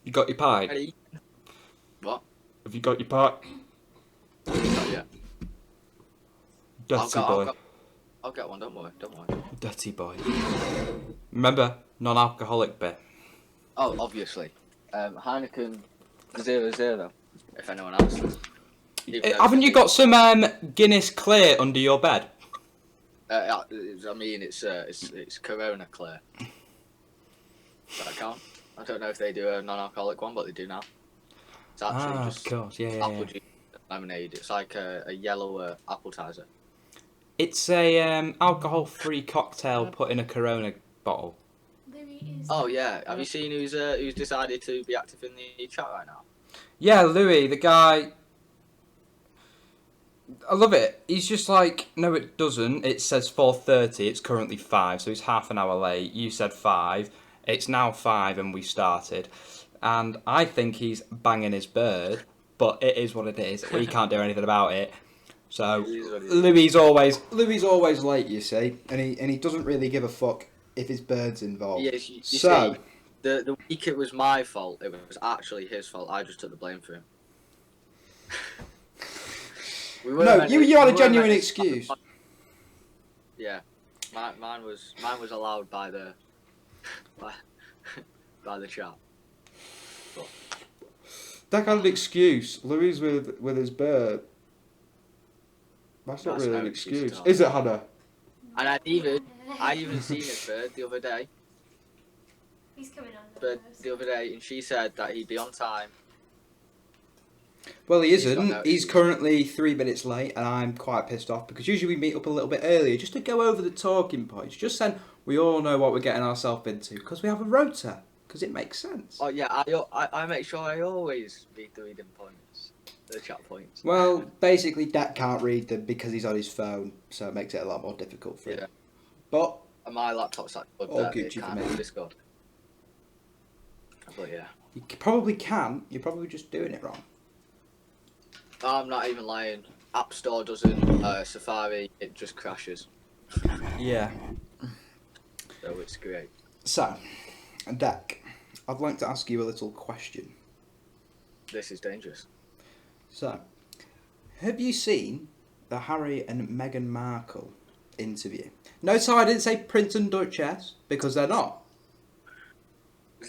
You got your pie? Ready? What? Have you got your pie? Not yet. Dirty boy. I'll get one. Don't worry. Don't worry. Dirty boy. Remember, non-alcoholic bit. Oh, obviously. Heineken 0-0. If anyone else. Haven't you got some Guinness Clear under your bed? I mean, it's Corona Clear. Does that count? I don't know if they do a non-alcoholic one, but they do now. It's actually just of course, yeah. apple juice lemonade. It's like a yellow appetizer. It's a alcohol-free cocktail put in a Corona bottle. Oh yeah, have you seen who's decided to be active in the chat right now? Yeah, Louis, the guy. I love it. He's just like, no, it doesn't. It says 4:30. It's currently 5, so he's half an hour late. You said 5. It's now 5, and we started. And I think he's banging his bird, but it is what it is. We can't do anything about it. So Louis is always late, you see, and he doesn't really give a fuck if his bird's involved. Yes, you see, the week it was my fault, it was actually his fault. I just took the blame for him. You had a genuine excuse. Yeah, mine was allowed by the by the chat. But That had an excuse. Louis with his bird. That's not really an excuse, is it, Hannah? And I even seen his bird the other day. He's coming on. Bird the other day, and she said that he'd be on time. Well, he isn't. He's currently 3 minutes late, and I'm quite pissed off because usually we meet up a little bit earlier just to go over the talking points. Just then, we all know what we're getting ourselves into because we have a rota. Because it makes sense. Oh yeah, I make sure I always read the reading points, the chat points. Well, basically, Dak can't read them because he's on his phone, so it makes it a lot more difficult for him. But and my laptop's like good all that Gucci it for me. can't Discord. But yeah, you probably can. You're probably just doing it wrong. I'm not even lying. App Store doesn't. Safari, it just crashes. Yeah. So it's great. So, Dak, I'd like to ask you a little question. This is dangerous. So, have you seen the Harry and Meghan Markle interview? Notice how I didn't say Prince and Duchess, because they're not.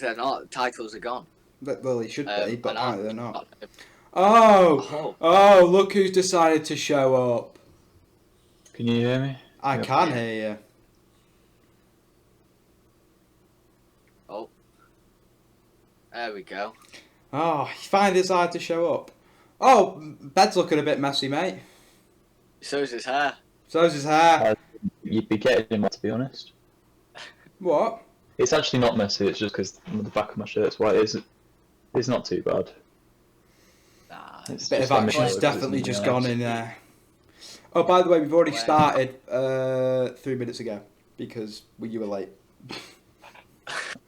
They're not. Titles are gone. Well, they should be, but apparently they're not. Oh, Look who's decided to show up. Can you hear me? I can hear you. Oh. There we go. Oh, he finally decided to show up. Oh, bed's looking a bit messy, mate. So's his hair. So's his hair. You'd be getting him, to be honest. What? It's actually not messy, it's just because the back of my shirt's white. It's not too bad. Nah, It's a bit of action's definitely just gone in there. Oh, by the way, we've already started 3 minutes ago because you were late.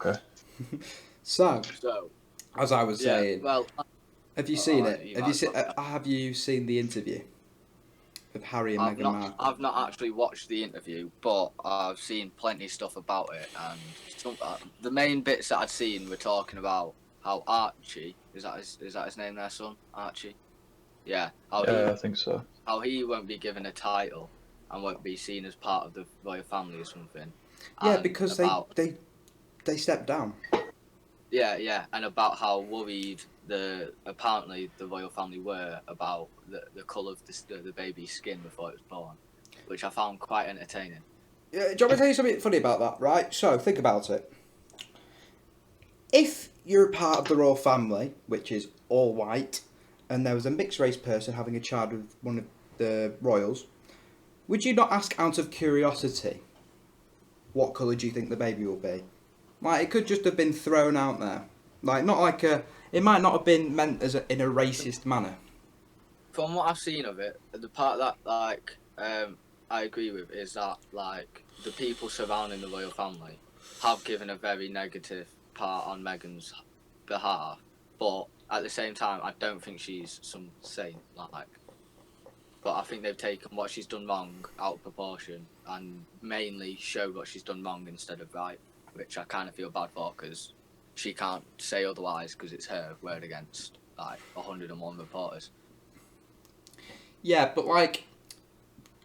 Okay. So, as I was saying, well, have you seen it? Have you seen the interview with Harry and Meghan Markle? I've not actually watched the interview, but I've seen plenty of stuff about it, and the main bits that I'd seen were talking about how Archie is that his name, their son Archie? Yeah. I think so. How he won't be given a title and won't be seen as part of the royal family or something. Yeah, because they stepped down. Yeah, and about how worried apparently the royal family were about the colour of the baby's skin before it was born, which I found quite entertaining. Yeah, do you want me to tell you something funny about that, right? So, think about it. If you're a part of the royal family, which is all white, and there was a mixed race person having a child with one of the royals, would you not ask out of curiosity, what colour do you think the baby will be? Like, it could just have been thrown out there. Like, not like it might not have been meant in a racist manner. From what I've seen of it, the part that, I agree with is that, the people surrounding the royal family have given a very negative part on Meghan's behalf, but at the same time, I don't think she's some saint, but I think they've taken what she's done wrong out of proportion and mainly showed what she's done wrong instead of right, which I kind of feel bad for because she can't say otherwise because it's her word against like 101 reporters. Yeah, but like,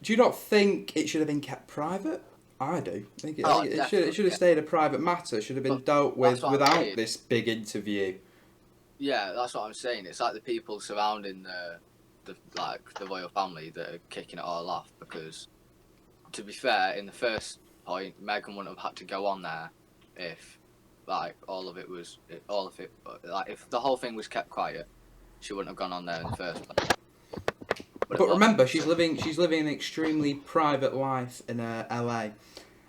do you not think it should have been kept private? I do. I think Oh, it should definitely, have stayed a private matter. It should have been But dealt that's with what I'm without saying. this big interview. Yeah, that's what I'm saying. It's like the people surrounding the royal family that are kicking it all off because, to be fair, in the first point, Meghan wouldn't have had to go on there if like all of it, like if the whole thing was kept quiet, she wouldn't have gone on there in the first place. But remember, she's living an extremely private life in LA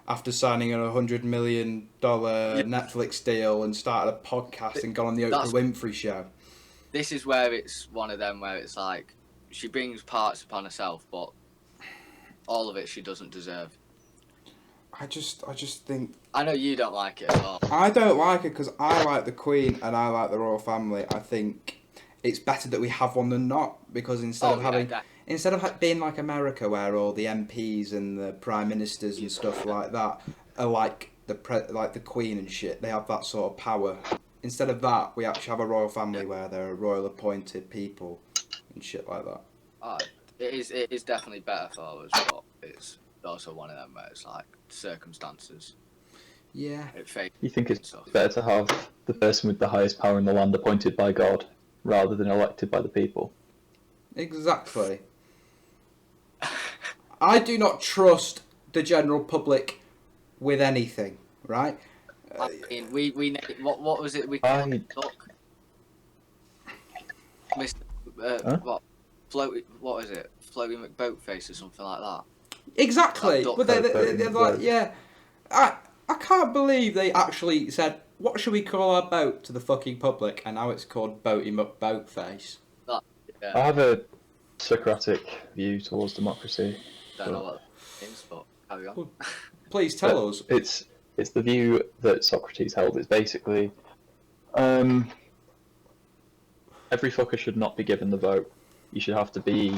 after signing a $100 million Netflix deal and started a podcast and gone on the Oprah Winfrey show. This is where it's one of them where it's like she brings parts upon herself, but all of it she doesn't deserve. I just think I know you don't like it at all. I don't like it because I like the Queen and I like the royal family. I think it's better that we have one than not because instead of being like America where all the MPs and the prime ministers and stuff like that are like the Queen and shit, they have that sort of power. Instead of that, we actually have a royal family where they're royal appointed people and shit like that. It is definitely better for us, but it's also one of them where it's like circumstances. Yeah. You think it's better to have the person with the highest power in the land appointed by God rather than elected by the people? Exactly. I do not trust the general public with anything, right? I mean, what was it we I- look? Mr. Huh? What is it? Floating McBoatface or something like that. Exactly. Like But they're like, yeah. I can't believe they actually said, what should we call our boat to the fucking public? And now it's called Boaty McBoatface. Yeah, I have a Socratic view towards democracy. don't know what it means, but carry on. Please tell us. It's the view that Socrates held. It's basically every fucker should not be given the vote. You should have to be.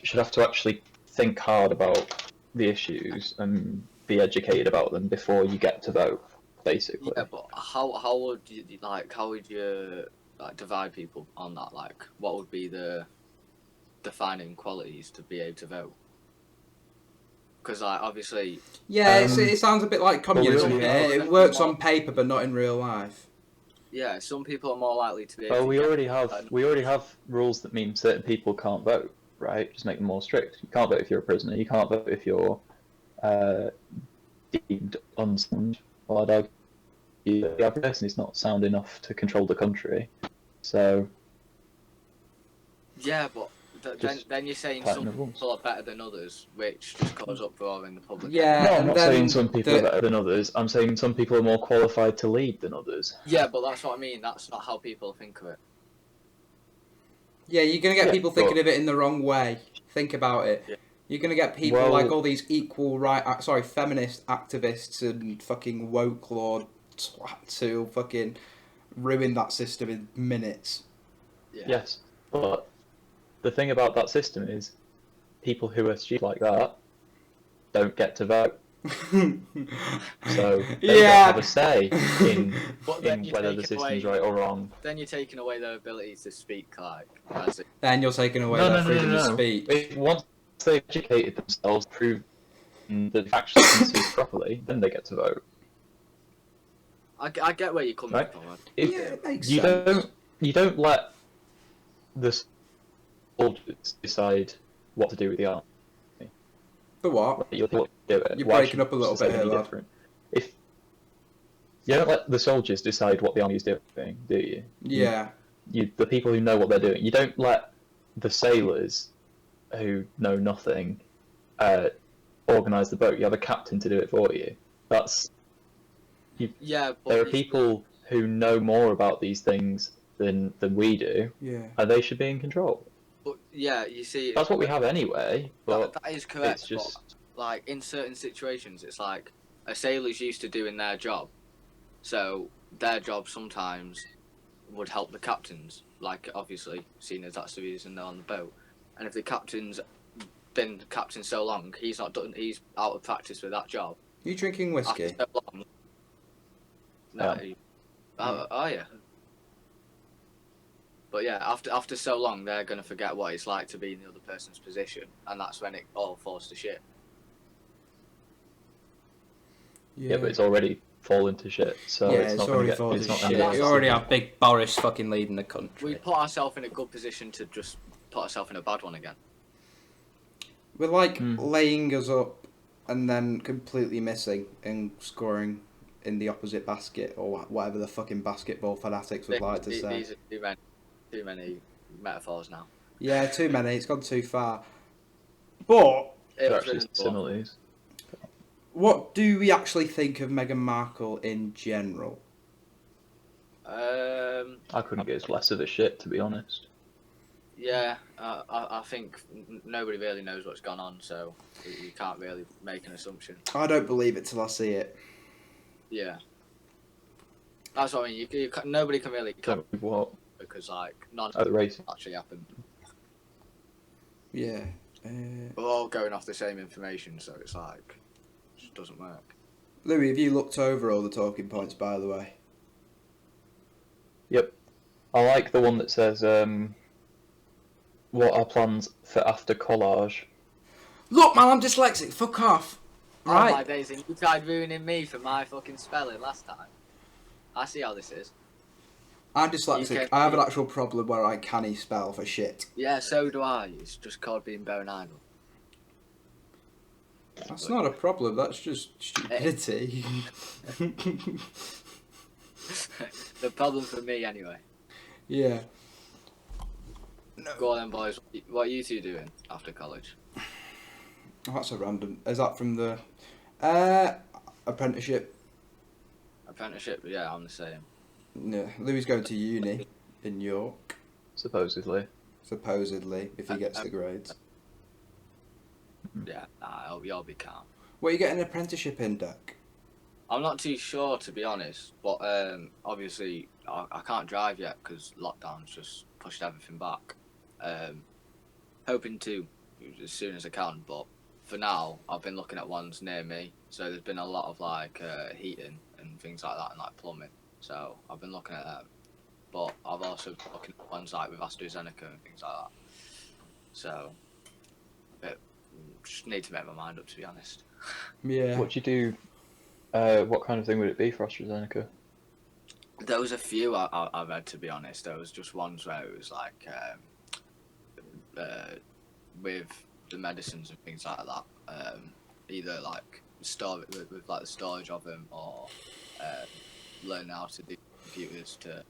Should have to actually think hard about the issues and be educated about them before you get to vote. Basically. Yeah, but how would you divide people on that? Like, what would be the defining qualities to be able to vote? Because like obviously, Yeah, it sounds a bit like communism. well, It works on paper, but not in real life. yeah, some people are more likely to be able Well, to we get already have rules that mean certain people can't vote, right? Just make them more strict. You can't vote if you're a prisoner. You can't vote if you're deemed unsound. Well, I'd argue the average person is not sound enough to control the country. So Yeah, but then you're saying tighten some the rules. people are better than others, which just cause uproar in the public. Yeah. No, I'm and not then saying some people are better than others. I'm saying some people are more qualified to lead than others. Yeah, but that's what I mean. That's not how people think of it. Yeah, you're going to get Yeah, people thinking but- of it in the wrong way. Think about it. Yeah. You're going to get people Well- like all these feminist activists and fucking woke lord twats who fucking ruin that system in minutes. Yeah. Yes, but the thing about that system is people who are stupid like that don't get to vote. So they don't have a say in But then you're whether the taking system's away- right or wrong. Then you're taking away their ability to speak, like as it. Then you're taking away their freedom of speech. Once they've educated themselves, proven that they actually can speak properly, then they get to vote. I get where you're coming Right. from. Man. If Yeah, it makes you sense. don't let the soldiers decide what to do with the army. The what? You'll do it. You're Why breaking should up a little society bit here, be lad. different? If you don't let the soldiers decide what the army is doing, do you? Yeah. The people who know what they're doing. You don't let the sailors who know nothing organise the boat. You have a captain to do it for you. Yeah, but There are people who know more about these things than we do, Yeah. and they should be in control. But yeah, you see, That's what we have anyway. But that is correct. it's just But, like in certain situations, it's like a sailor's used to doing their job, so their job sometimes would help the captains. Like obviously, seeing as that's the reason they're on the boat, and if the captain's been captain so long, he's not done. He's out of practice with that job. You drinking After whiskey? so long, no, Yeah. Oh yeah. But yeah, after so long, they're gonna forget what it's like to be in the other person's position, and that's when it all falls to shit. Yeah, but it's already fallen to shit, so yeah, it's it's not going already to get. fallen It's to not shit. going to That's You get. already have big Boris fucking leading the country. We put ourselves in a good position to just put ourselves in a bad one again. We're like Hmm. laying us up and then completely missing and scoring in the opposite basket or whatever the fucking basketball fanatics would like to say. These are too many metaphors now. Yeah, too many. It's gone too far. But It They're was actually written for. similes. what do we actually think of Meghan Markle in general? I couldn't give less of a shit, to be honest. Yeah, I think nobody really knows what's gone on, so you can't really make an assumption. I don't believe it till I see it. Yeah, that's what I mean. Nobody can really Don't believe what because like none at the race. actually happened. Yeah. We're all going off the same information, so it's like it just doesn't work. Louis, have you looked over all the talking points, by the way? Yep, I like the one that says, "What are plans for after collage?" Look, man, I'm dyslexic. Fuck off. Oh my Right. days, and you tried ruining me for my fucking spelling last time. I see how this is. I'm You dyslexic. can- I have an actual problem where I can't spell for shit. Yeah, so do I. It's just called being bare and idle. That's not a problem. That's just stupidity. The problem for me, anyway. Yeah. Go on then, boys. What are you two doing after college? Oh, that's a random. Is that from the apprenticeship? Apprenticeship? Yeah, I'm the same. No, Louis going to uni in York, Supposedly. supposedly, if he gets the grades. Yeah, nah, you'll be calm. What are you getting an apprenticeship in, Doc? I'm not too sure, to be honest, but obviously I can't drive yet because lockdown's just pushed everything back. Hoping to as soon as I can, but for now I've been looking at ones near me. So there's been a lot of like heating and things like that, and like plumbing. So I've been looking at them, but I've also been looking at ones like with AstraZeneca and things like that. So, just need to make my mind up, to be honest. Yeah. What do you do? What kind of thing would it be for AstraZeneca? There was a few I read, to be honest. There was just ones where it was like with the medicines and things like that. Either like store with like the storage of them, or learn how to do computers to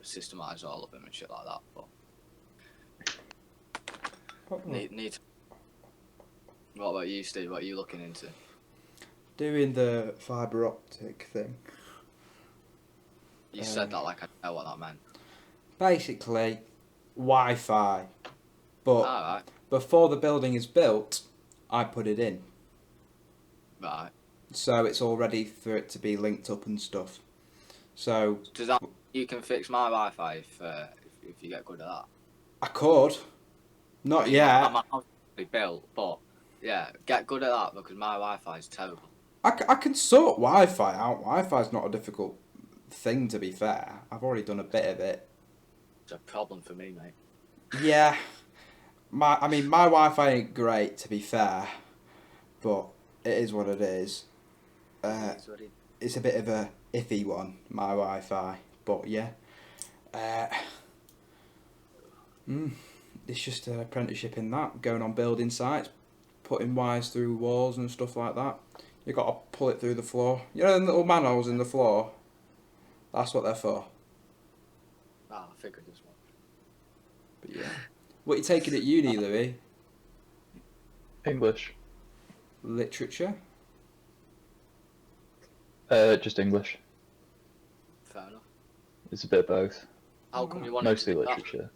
systemize all of them and shit like that. But need. What about you, Steve? What are you looking into? Doing the fibre optic thing. You said that like I know what that meant. Basically, Wi-Fi. But Alright, before the building is built, I put it in. right. So it's all ready for it to be linked up and stuff. So Does that you can fix my Wi-Fi if you get good at that? I could. Not yet. I'm not built, but yeah, get good at that because my Wi-Fi is terrible. I can sort Wi-Fi out. Wi-Fi's not a difficult thing, to be fair. I've already done a bit of it. It's a problem for me, mate. Yeah. My Wi-Fi ain't great, to be fair. But it is what it is. It's a bit of a iffy one, my Wi-Fi. But yeah. It's just an apprenticeship in that. Going on building sites. Putting wires through walls and stuff like that. You got to pull it through the floor. You know the little manholes in the floor? That's what they're for. I figured as much. But yeah. What are you taking at uni, Louis? English. Literature? Just English. Fair enough. It's a bit of both. How come you want Mostly to do that? literature.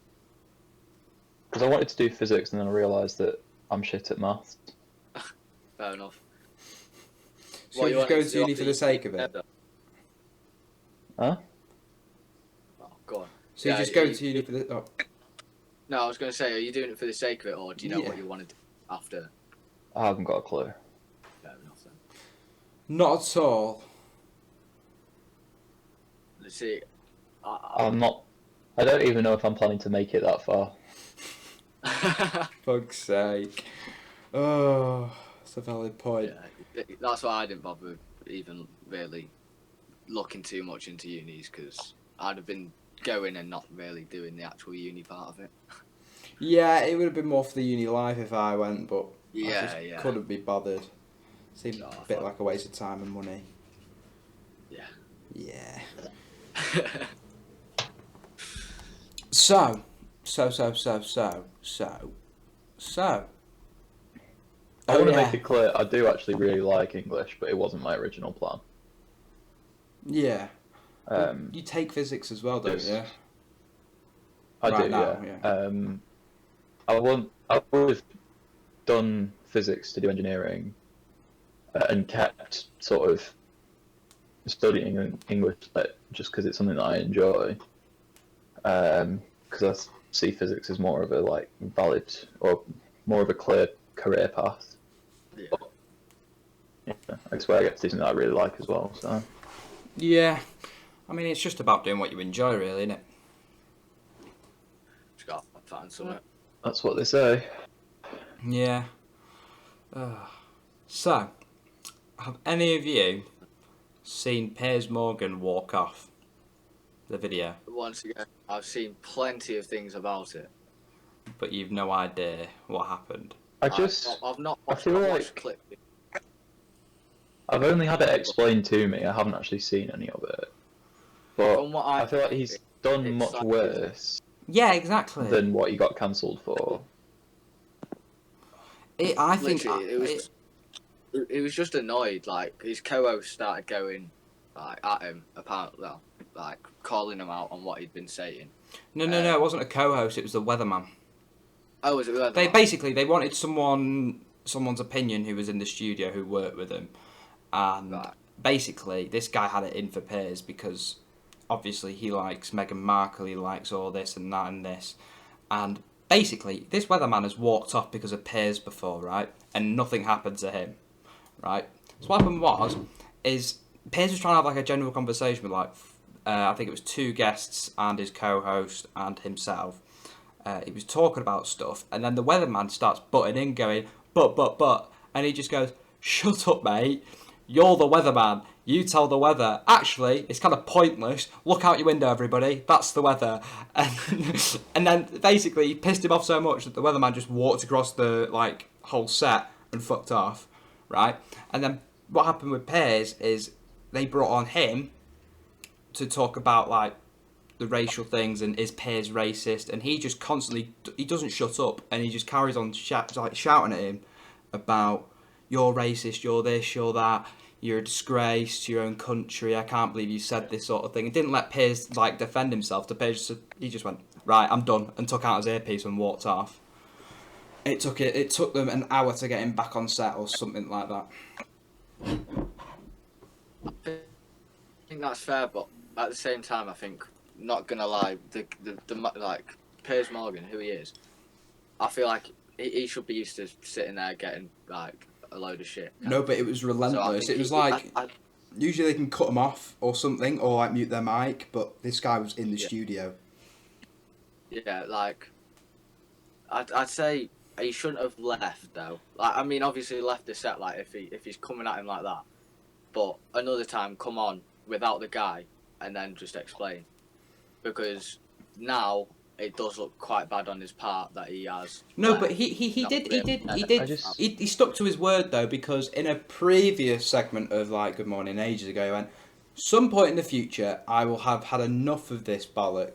Because I wanted to do physics, and then I realised that I'm shit at maths. Fair enough. So you just go to uni for the sake of it? Huh? Oh, go on. So you Yeah, just go you- to uni for the... Oh. No, I was going to say, are you doing it for the sake of it, or do you know Yeah. what you want to do after? I haven't got a clue. Fair enough then. Not at all. See, I'm not. I don't even know if I'm planning to make it that far. Fuck's sake. Oh, that's a valid point. yeah, that's why I didn't bother even really looking too much into unis, because I'd have been going and not really doing the actual uni part of it. Yeah, it would have been more for the uni life if I went, but I just Yeah. couldn't be bothered. Seemed No, I a bit thought- like a waste of time and money. Yeah. Yeah. So. I want to make it clear, I do actually really like English, but it wasn't my original plan. Yeah. Um, You take physics as well, don't Yes. you? I Right do, now, yeah. I would have done physics to do engineering, and kept sort of studying English just because it's something that I enjoy. Because I see physics as more of a like valid or more of a clear career path. Yeah. Yeah, that's where I get to do something that I really like as well. So Yeah. I mean, it's just about doing what you enjoy, really, isn't it? Just got to find something. that's what they say. Yeah. So, have any of you seen Piers Morgan walk off the video, Once again, I've seen plenty of things about it. but you've no idea what happened? I've not watched, feel I've like- watched clips. I've only had it explained to me. I haven't actually seen any of it, but From what I feel like he's done it's much like- worse Yeah, exactly. than what he got cancelled for. I think Literally, it was just annoyed. Like his co-host started going like at him, apparently, well, like calling him out on what he'd been saying. no, it wasn't a co-host. It was the weatherman. Oh, was it? They wanted someone's opinion who was in the studio who worked with him, and Right. basically this guy had it in for Piers because obviously he likes Meghan Markle, he likes all this and that and this, and basically this weatherman has walked off because of Piers before, right? And nothing happened to him, right? So what happened is Piers was trying to have like a general conversation with like I think it was two guests and his co-host and himself. He was talking about stuff, and then the weatherman starts butting in, going, but, and he just goes, shut up, mate. You're the weatherman. You tell the weather. Actually, it's kind of pointless. Look out your window, everybody. That's the weather. And then basically he pissed him off so much that the weatherman just walked across the like whole set and fucked off, right? And then what happened with Piers is they brought on him to talk about like the racial things and is Piers racist, and he just constantly, he doesn't shut up, and he just carries on shouting at him about you're racist, you're this, you're that, you're a disgrace to your own country, I can't believe you said this sort of thing. It didn't let Piers like defend himself. He just went, right, I'm done, and took out his earpiece and walked off. It took them an hour to get him back on set or something like that. I think that's fair, but at the same time, I think, not gonna lie, the like Piers Morgan, who he is, I feel like he should be used to sitting there getting like a load of shit. No, but it was relentless. So It was like usually they can cut them off or something, or like mute their mic, but this guy was in the studio. Yeah, like I'd say he shouldn't have left though. Like, I mean, obviously he left the set like if he's coming at him like that, but another time come on without the guy and then just explain, because now it does look quite bad on his part that he has. No, but he stuck to his word though, because in a previous segment of like Good Morning ages ago, he went, some point in the future I will have had enough of this bollocks.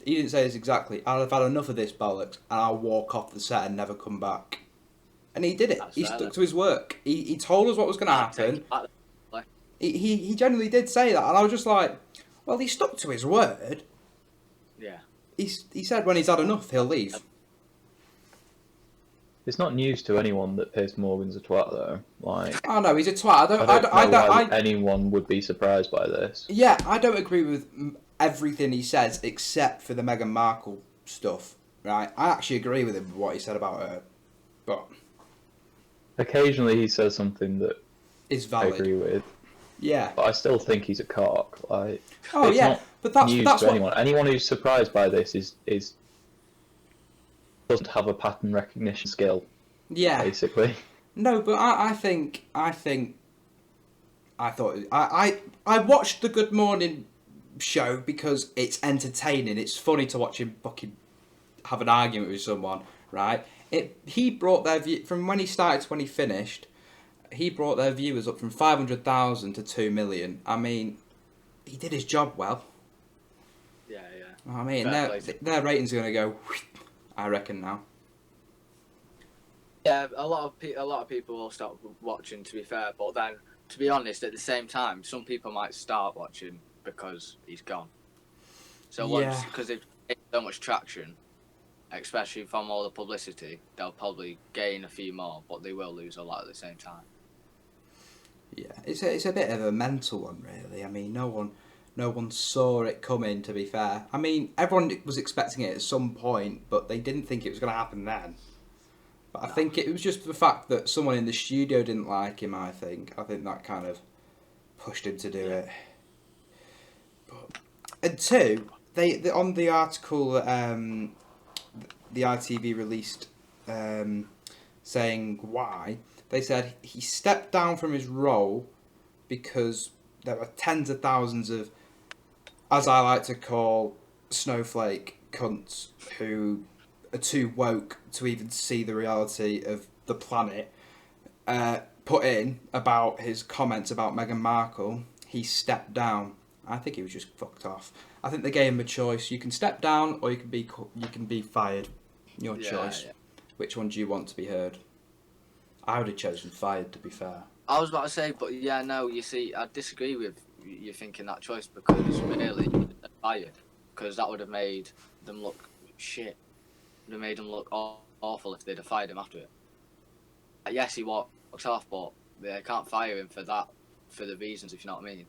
He didn't say this exactly. I'll have had enough of this bollocks and I'll walk off the set and never come back. And he did it. That's He fair, stuck to his work. He told us what was going to happen. He generally did say that, and I was just like, well, he stuck to his word. Yeah. He said when he's had enough, he'll leave. It's not news to anyone that Piers Morgan's a twat, though. Like, Oh no, he's a twat. I don't know why anyone would be surprised by this. Yeah, I don't agree with everything he says except for the Meghan Markle stuff. Right, I actually agree with him with what he said about her, but Occasionally he says something that it's I valid. agree with. Yeah. but I still think he's a cock. Like, Oh it's yeah, not but that's news that's to what. anyone. Anyone who's surprised by this is doesn't have a pattern recognition skill, Yeah. basically. No, but I thought I watched the Good Morning show because it's entertaining. It's funny to watch him fucking have an argument with someone, right? He brought their view from when he started to when he finished. He brought their viewers up from 500,000 to 2 million. I mean, he did his job well. Yeah. I mean, Fair their play. their ratings are gonna go, I reckon now. Yeah, a lot of people will stop watching. To be fair, but then to be honest, at the same time, some people might start watching because he's gone. So once Yeah. because they've gained so much traction, especially from all the publicity, they'll probably gain a few more, but they will lose a lot at the same time. Yeah, it's a bit of a mental one, really. I mean, no one saw it coming. To be fair, I mean, everyone was expecting it at some point, but they didn't think it was going to happen then. But I No. think it was just the fact that someone in the studio didn't like him. I think that kind of pushed him to do it. But, and two, they on the article the ITV released saying why. They said he stepped down from his role because there were tens of thousands of, as I like to call, snowflake cunts who are too woke to even see the reality of the planet put in about his comments about Meghan Markle. He stepped down. I think he was just fucked off. I think they gave him a choice. You can step down or you can be fired. Your choice. Yeah. Which one do you want to be heard? I would have chosen fired, to be fair. I was about to say, but yeah, no. You see, I disagree with you thinking that choice because really, they're fired because that would have made them look shit. Would have made them look awful if they'd have fired him after it. Yes, he walks off, but they can't fire him for that, for the reasons, if you know what I mean.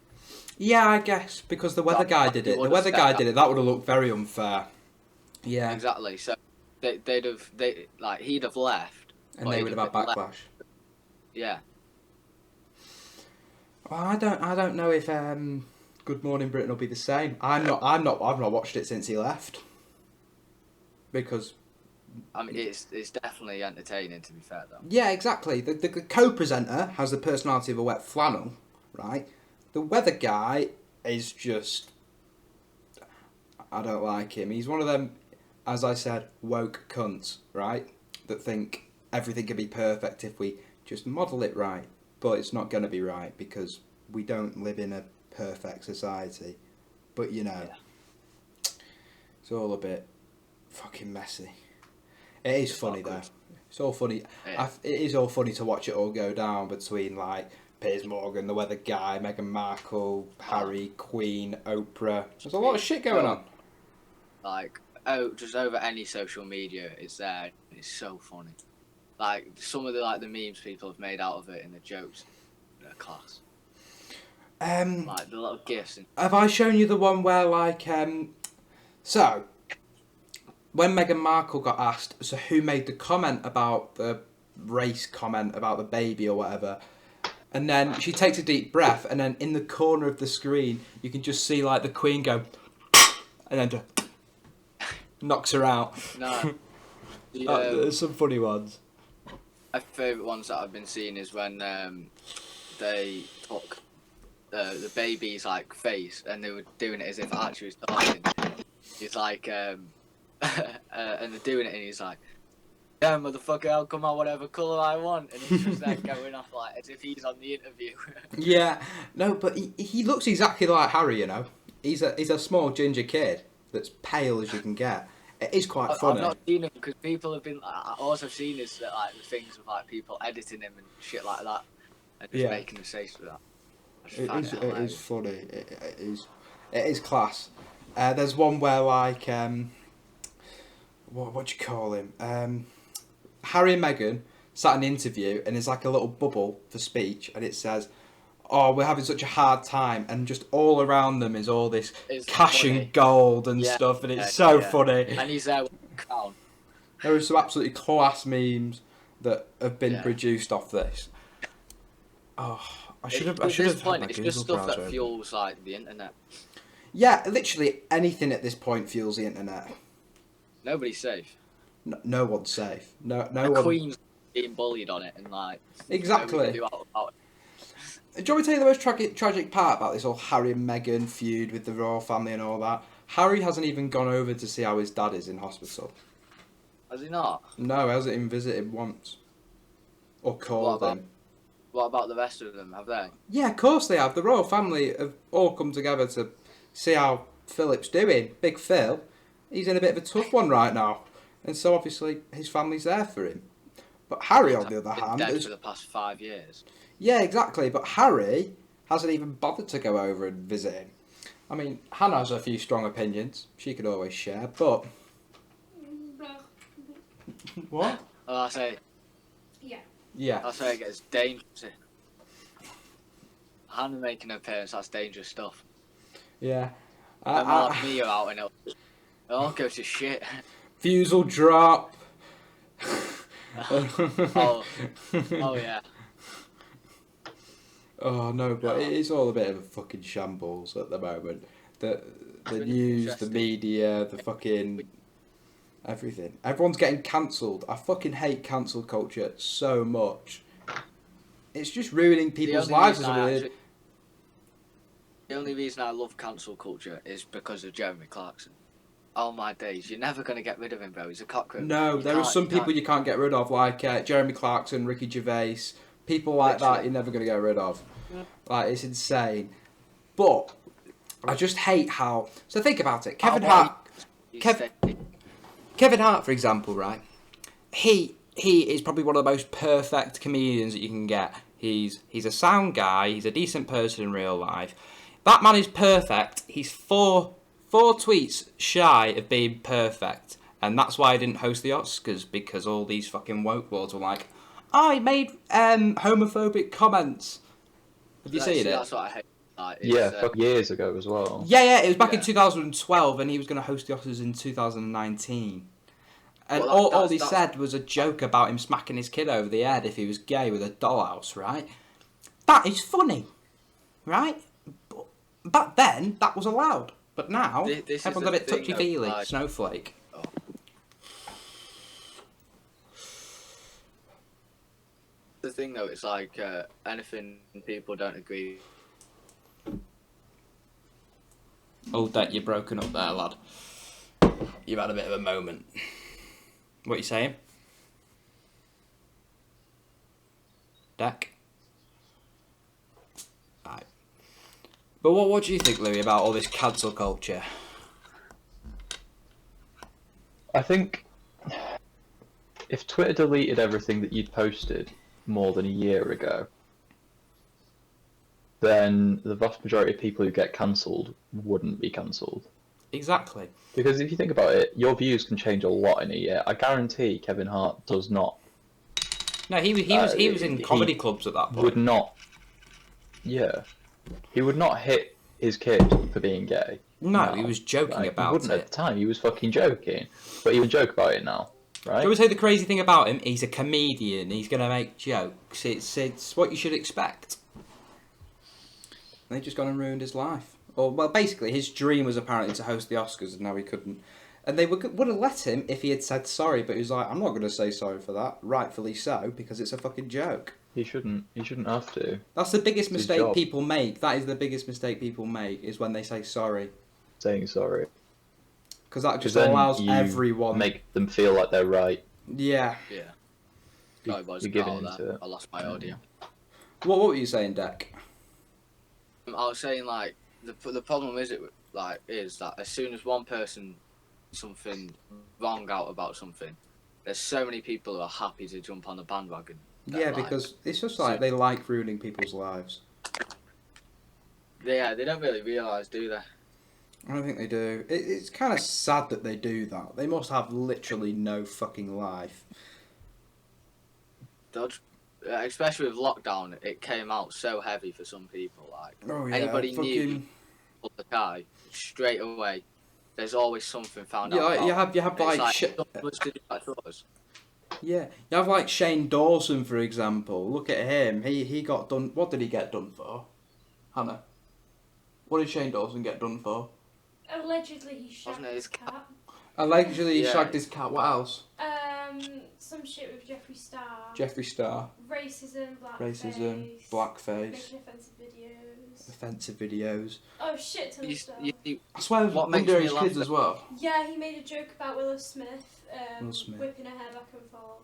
Yeah, I guess, because the weather guy did it. The weather guy did it. That would have looked very unfair. Yeah. Exactly. So he'd have left, And but they he'd would have had been backlash. left. Yeah. Well, I don't know if Good Morning Britain will be the same. I've not watched it since he left. Because I mean, it's definitely entertaining, to be fair, though. yeah, exactly. The co-presenter has the personality of a wet flannel, right? The weather guy is just, I don't like him. He's one of them, as I said, woke cunts, right? That think everything can be perfect if we just model it right. But it's not going to be right because we don't live in a perfect society. But you know, it's all a bit fucking messy. It is funny though. It's all funny. Yeah. It is all funny to watch it all go down between like Piers Morgan, the weather guy, Meghan Markle, Harry, Queen, Oprah. There's a lot of shit going on. Like, just over any social media, it's there. It's so funny. Like some of the memes people have made out of it and the jokes, they're class. Like the little gifs. Have I shown you the one where like so when Meghan Markle got asked, so who made the comment about the race comment about the baby or whatever, and then she takes a deep breath, and then in the corner of the screen you can just see like the Queen go, and then just knocks her out. No. There's some funny ones. My favourite ones that I've been seeing is when they took the baby's like face and they were doing it as if Archie was talking. He's like, and they're doing it and he's like, yeah, motherfucker, I'll come out whatever colour I want. And he's just there going off like as if he's on the interview. Yeah, no, but he looks exactly like Harry, you know. He's a small ginger kid that's pale as you can get. It is quite funny. I've not seen it because people have been. I've also seen is that like the things of like people editing him and shit like that, and just making mistakes with that. It is funny. It is class. There's one where like what do you call him? Harry and Meghan sat in an interview and there's like a little bubble for speech and it says, "Oh, we're having such a hard time," and just all around them is all this cash funny. and gold and stuff, and it's so funny. And he's there with a crown. There are some absolutely class memes that have been produced off this. Oh, I should have. At I should this have had point, my it's Google just stuff browser that open. fuels like the internet. Yeah, literally anything at this point fuels the internet. Nobody's safe. No one's safe. No The one. Queen's being bullied on it, and like Exactly. nobody can do out about it. Do you want me to tell you the most tragic part about this whole Harry and Meghan feud with the royal family and all that? Harry hasn't even gone over to see how his dad is in hospital. Has he not? No, he hasn't even visited him once. Or called him. What about the rest of them? Have they? Yeah, of course they have. The royal family have all come together to see how Philip's doing. Big Phil, he's in a bit of a tough one right now. And so obviously his family's there for him. But Harry, on the other Been hand... dead for the past 5 years. Yeah, exactly. But Harry hasn't even bothered to go over and visit him. I mean, Hannah has a few strong opinions. She could always share, but... What? Oh, I say Yeah. it gets dangerous. Hannah making an appearance, that's dangerous stuff. Yeah. And Mark me out and it'll all go to shit. Views will drop. Oh yeah. Oh no, but it is all a bit of a fucking shambles at the moment. The Really news, the interesting. media, the fucking everything. Everyone's getting cancelled. I fucking hate cancel culture so much. It's just ruining people's lives as a weird. The only reason I love cancel culture is because of Jeremy Clarkson. Oh my days, you're never gonna get rid of him, bro. He's a cockroach. No, You there are can't- some you people can't- you can't get rid of, like Jeremy Clarkson, Ricky Gervais, people like that. Literally. You're never gonna get rid of. Yeah. Like it's insane. But I just hate how. So think about it. Kevin Oh, Hart. he's Kev- steady. Kevin Hart, for example, right? He is probably one of the most perfect comedians that you can get. He's a sound guy. He's a decent person in real life. That man is perfect. He's four tweets shy of being perfect, and that's why I didn't host the Oscars, because all these fucking woke lords were like, "I made homophobic comments." Have you seen it? That's what I hate. Like, Yeah, years ago as well. Yeah, it was back in Yeah. 2012, and he was going to host the Oscars in 2019. And Well, all he that's- said was a joke about him smacking his kid over the head if he was gay with a dollhouse, right? That is funny, right? But back then, that was allowed. But now, This is everyone's a the bit thing, touchy-feely, like- snowflake. The thing though, it's like anything people don't agree. Oh, Deck, you're broken up there, lad. You've had a bit of a moment. What are you saying? Deck? Right. But what do you think, Louis, about all this cancel culture? I think if Twitter deleted everything that you'd posted more than a year ago, then the vast majority of people who get cancelled wouldn't be cancelled. Exactly. Because if you think about it, your views can change a lot in a year. I guarantee Kevin Hart does not, No, he was in he comedy clubs at that point. would not, yeah, he would not hit his kid for being gay. No, he was joking Like, he about wouldn't it. at the time. He was fucking joking, but he would joke about it now, right? Do you want to say the crazy thing about him? He's a comedian. He's going to make jokes. It's what you should expect. And they just gone and ruined his life. Or, well, basically, his dream was apparently to host the Oscars, and now he couldn't. And they would have let him if he had said sorry, but he was like, I'm not going to say sorry for that. Rightfully so, because it's a fucking joke. He shouldn't have to. That's the biggest It's his mistake job. people make. That is the biggest mistake people make, is when they say sorry. Saying sorry. Because that 'Cause just then allows you everyone... make them feel like they're right. Yeah. Yeah. You- Sorry, boys. you're cut giving out into there. it. I lost my audio. What were you saying, Deck? I was saying like the problem is that as soon as one person something wrong out about something, there's so many people who are happy to jump on the bandwagon. that, Yeah, like, because it's just like they like ruining people's lives. they don't really realise, do they? I don't think they do. It's kind of sad that they do that. They must have literally no fucking life. Especially with lockdown, it came out so heavy for some people. Like Oh yeah, anybody fucking... knew the guy straight away. There's always something found Yeah, out. like, about you have It's like shit. someone was to do that to us. Yeah, you have like Shane Dawson, for example. Look at him. He got done. What did he get done for? Hannah, what did Shane Dawson get done for? Allegedly, he shagged Wasn't it his his cat. Allegedly, he Yeah. shagged his cat. What else? Some shit with Jeffree Star. Jeffree Star. Racism, blackface. Blackface. Making offensive videos. Offensive videos. Oh, shit ton of stuff. I swear, What makes me underage laugh kids as well. Yeah, he made a joke about Willow Smith, Will Smith. whipping her hair back and forth.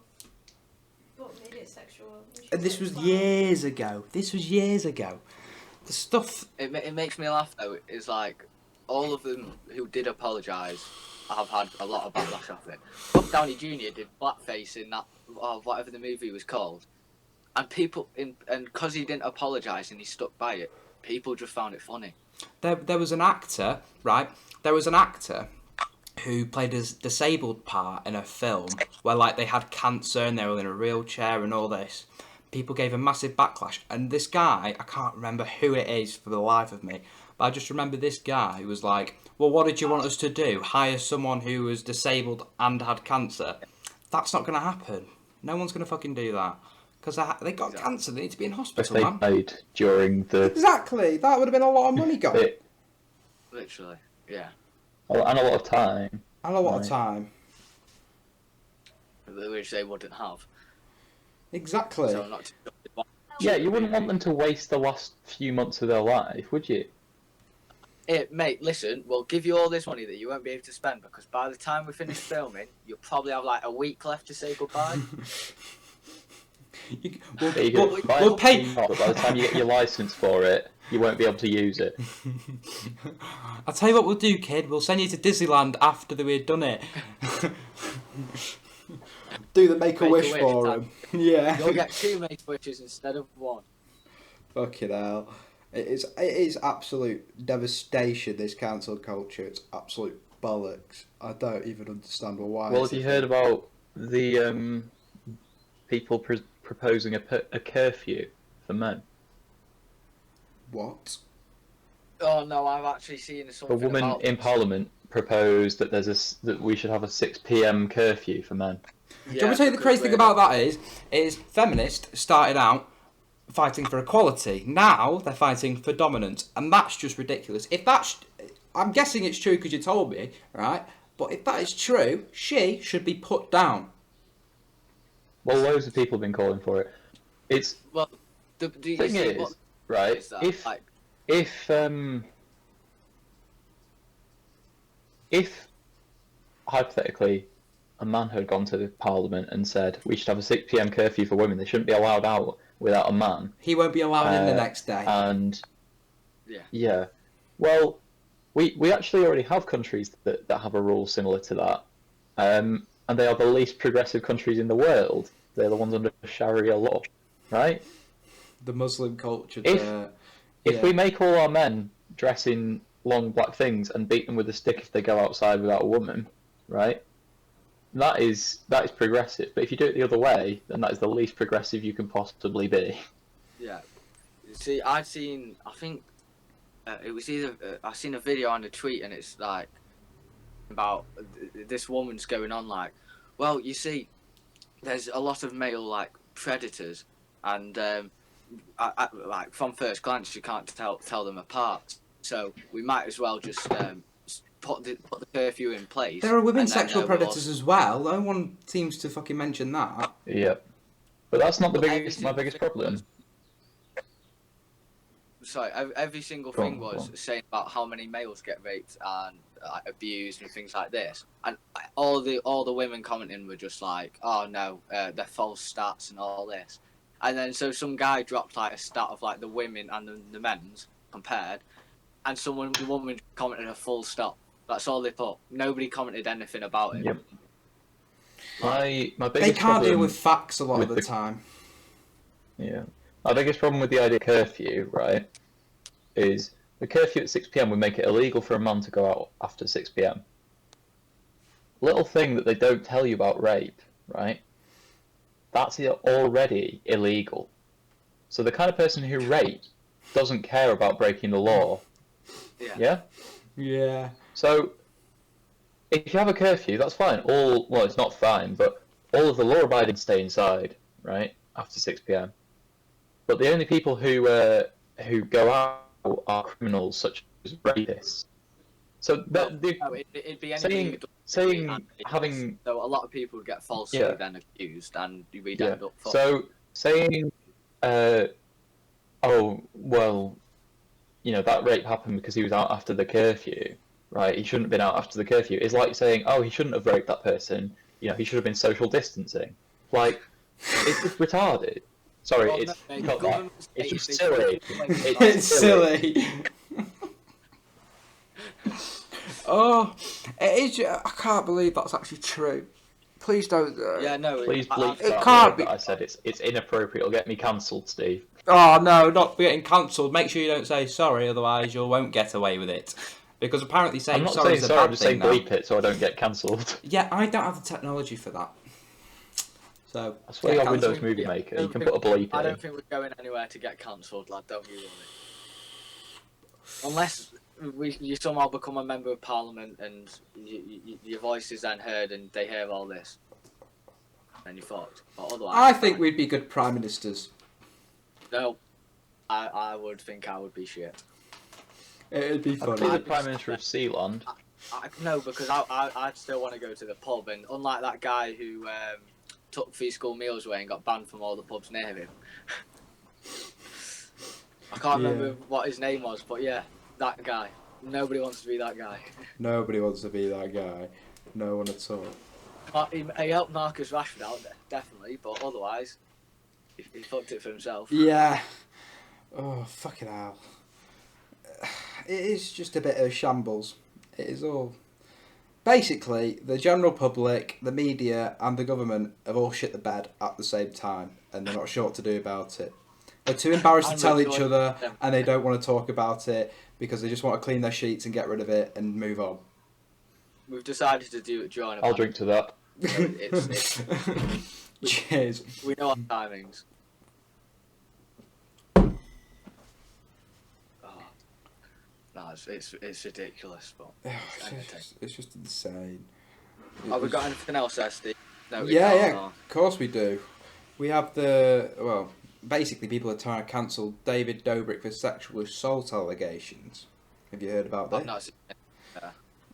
But made it sexual. And this was years ago. The stuff. It makes me laugh though. Is like all of them who did apologise have had a lot of backlash off it. Bob Downey Jr. did blackface in that whatever the movie was called, and people and because he didn't apologise and he stuck by it, people just found it funny. There was an actor, right? There was an actor who played a disabled part in a film where like they had cancer and they were in a wheelchair and all this. People gave a massive backlash, and this guy, I can't remember who it is for the life of me, but I just remember this guy who was like, well, what did you want us to do? Hire someone who was disabled and had cancer? That's not going to happen. No one's going to fucking do that. Because they got cancer, they need to be in If hospital, they man. paid during the Exactly, that would have been a lot of money gone. bit, Literally, yeah. and a lot of time. And a lot of Right. time. Which they wouldn't have. Exactly. So not. Yeah, you wouldn't want them to waste the last few months of their life, would you? Mate, listen, we'll give you all this money that you won't be able to spend because by the time we finish filming, you'll probably have like a week left to say goodbye. There you go. We'll pay. But by the time you get your license for it, you won't be able to use it. I'll tell you what we'll do, kid. We'll send you to Disneyland after we've done it. Do the Make-A-Wish Make-A-Wish for time. him. Yeah. You'll get 2 Make-A-Wishes instead of 1. Fucking hell. It is absolute devastation, this cancelled culture. It's absolute bollocks. I don't even understand why. Well, it's have you a heard thing. about the people proposing a curfew for men? What? Oh no, I've actually seen something A woman about in this. Parliament proposed that that we should have a 6 p.m. curfew for men. Do you want me to tell you the crazy thing about that is feminists started out fighting for equality. Now they're fighting for dominance, and that's just ridiculous. If that's, I'm guessing it's true because you told me, right? But if that is true, she should be put down. Well, loads of people have been calling for it. It's Well, do you thing see is, what right? is that? If if hypothetically a man had gone to the Parliament and said we should have a 6 p.m. curfew for women, they shouldn't be allowed out without a man. He won't be allowed in the next day. And Yeah. well, we actually already have countries that have a rule similar to that, and they are the least progressive countries in the world. They're the ones under Sharia law, right? The Muslim culture. If we make all our men dress in long black things and beat them with a stick if they go outside without a woman, right? That is progressive. But if you do it the other way, then that is the least progressive you can possibly be. Yeah. See, I think it was either I seen a video and a tweet, and it's like about this woman's going on like, well, you see, there's a lot of male like predators, and like from first glance you can't tell them apart. So we might as well just put the curfew in place. There are women and then sexual we'll predators as well. No one seems to fucking mention that. Yeah. But that's not But my biggest problem. Sorry, every single Go thing on, go was on. saying about how many males get raped and abused and things like this, and all the women commenting were just like, "Oh no, they're false stats and all this," and then so some guy dropped like a stat of like the women and the men's compared, and the woman commented a full stop. That's all they put. Nobody commented anything about it. Yep. My biggest They can't problem deal with facts a lot of with the the- time. Yeah. My biggest problem with the idea of curfew, right, is the curfew at 6 p.m. would make it illegal for a man to go out after 6 p.m. Little thing that they don't tell you about rape, right? That's already illegal. So the kind of person who rapes doesn't care about breaking the law. Yeah. Yeah? Yeah. So if you have a curfew, that's fine. Well, it's not fine, but all of the law-abiding stay inside, right, after 6 p.m. But the only people who go out are criminals such as rapists. So that No, it'd be anybody who doesn't saying agree. having So a lot of people would get falsely then accused, and we'd end up. So saying, oh well, that rape happened because he was out after the curfew, right? He shouldn't have been out after the curfew. Is like saying, oh, he shouldn't have raped that person. He should have been social distancing. Like, it's just retarded. Sorry, Well, it's no, mate, not that. government It's states just they silly. can't It's silly. Oh, it is. I can't believe that's actually true. Please don't. Yeah, no. Please bleep It that can't word be- that I said. It's inappropriate. It'll get me cancelled, Steve. Oh no, not getting cancelled. Make sure you don't say sorry, otherwise you won't get away with it. Because apparently I'm saying not sorry saying is a sorry. I'm bad just thing saying now. bleep it so I don't get cancelled. Yeah, I don't have the technology for that. So I swear get you're Windows cancelled. Movie Yeah. Maker. You can put a bleep I in. don't think we're going anywhere to get cancelled, lad. Don't you worry. Unless you somehow become a member of parliament and your voice is then heard and they hear all this, then you're fucked. But otherwise, I think we'd be good prime ministers. No, I would think I would be shit. It'd be I'd funny. be the Prime Minister of Sealand. No, because I'd still want to go to the pub, and unlike that guy who took free school meals away and got banned from all the pubs near him. I can't remember what his name was, but yeah, that guy. Nobody wants to be that guy. Nobody wants to be that guy. No one at all. He helped Marcus Rashford out there, definitely, but otherwise, he fucked it for himself. Yeah. Oh, fucking hell. It is just a bit of shambles. It is all. Basically, the general public, the media, and the government have all shit the bed at the same time, and they're not sure what to do about it. They're too embarrassed to I'm tell really each enjoying other, them. and they don't want to talk about it because they just want to clean their sheets and get rid of it and move on. We've decided to do it during a I'll pandemic, drink to that. so it's Cheers. we know our timings. Oh, no, it's ridiculous, but It's just insane. have we got anything else there, Steve? No, we Yeah, don't, yeah, no. of course we do. We have basically people are trying to cancel David Dobrik for sexual assault allegations. Have you heard about I've this? not seen it.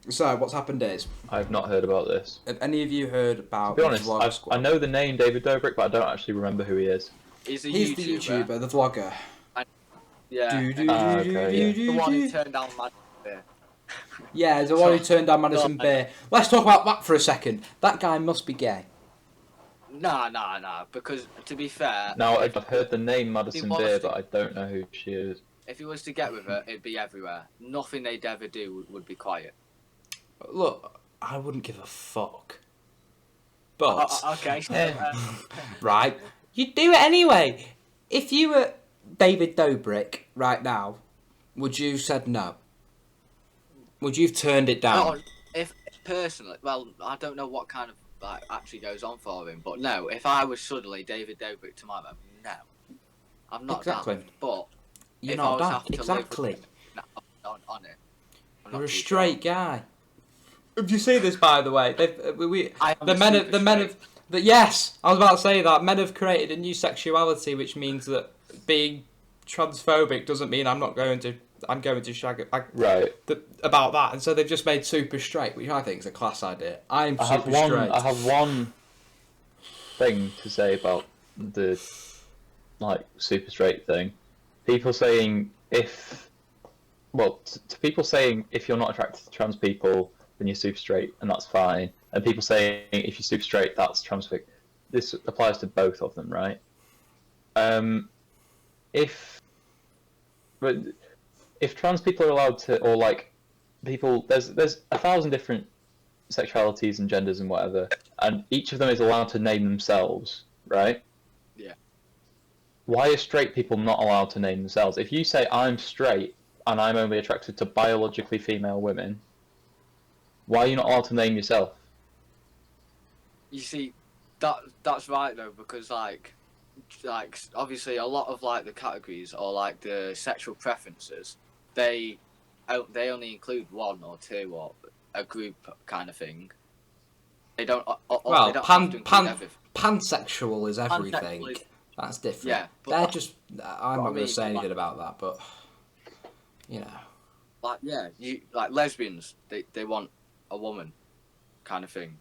So, what's happened is, I've not heard about this. have any of you heard To about be honest, the Vlog Squad? I know the name David Dobrik, but I don't actually remember who he is. He's a He's YouTuber. the YouTuber, the vlogger. Yeah. Okay, The one who turned down Mad Beer. Yeah, he's the one who turned down Madison No, Beer. Let's talk about that for a second. That guy must be gay. Nah. Because to be fair, Now, I've heard the name Madison was Beer, the- but I don't know who she is. if he was to get with her, it'd be everywhere. Nothing they'd ever do would be quiet. Look, I wouldn't give a fuck. But, Okay. So, right, you'd do it anyway. If you were David Dobrik right now, would you have said no? Would you have turned it down? no, if personally, well, I don't know what kind of actually goes on for him, but no. If I was suddenly David Dobrik tomorrow, no, I'm not Exactly. daft, but You're if I not was that. having to Exactly. live with no, on it. I'm not You're a too straight sure. guy. If you see this, by the way, I am the a men super straight. have that. Yes, I was about to say that men have created a new sexuality, which means that being transphobic doesn't mean I'm going to shag Right. about that, and so they've just made super straight, which I think is a class idea. I'm I have super one. straight. I have one thing to say about the super straight thing. People saying to people saying if you're not attracted to trans people, then you're super straight, and that's fine. And people saying if you're super straight, that's transphobic. This applies to both of them, right? If trans people are allowed to, or people, there's 1,000 different sexualities and genders and whatever, and each of them is allowed to name themselves, right? Yeah. Why are straight people not allowed to name themselves? If you say I'm straight and I'm only attracted to biologically female women, why are you not allowed to name yourself? You see, that's right though, because like obviously a lot of the categories or the sexual preferences, they only include one or two or a group kind of thing. They don't. Well, they don't have to include everything. pansexual is everything. Pansexual is- That's different. Yeah, but They're just. I'm not I going to mean, say anything like- about that, but you know. Like you like lesbians. They want a woman, kind of thing.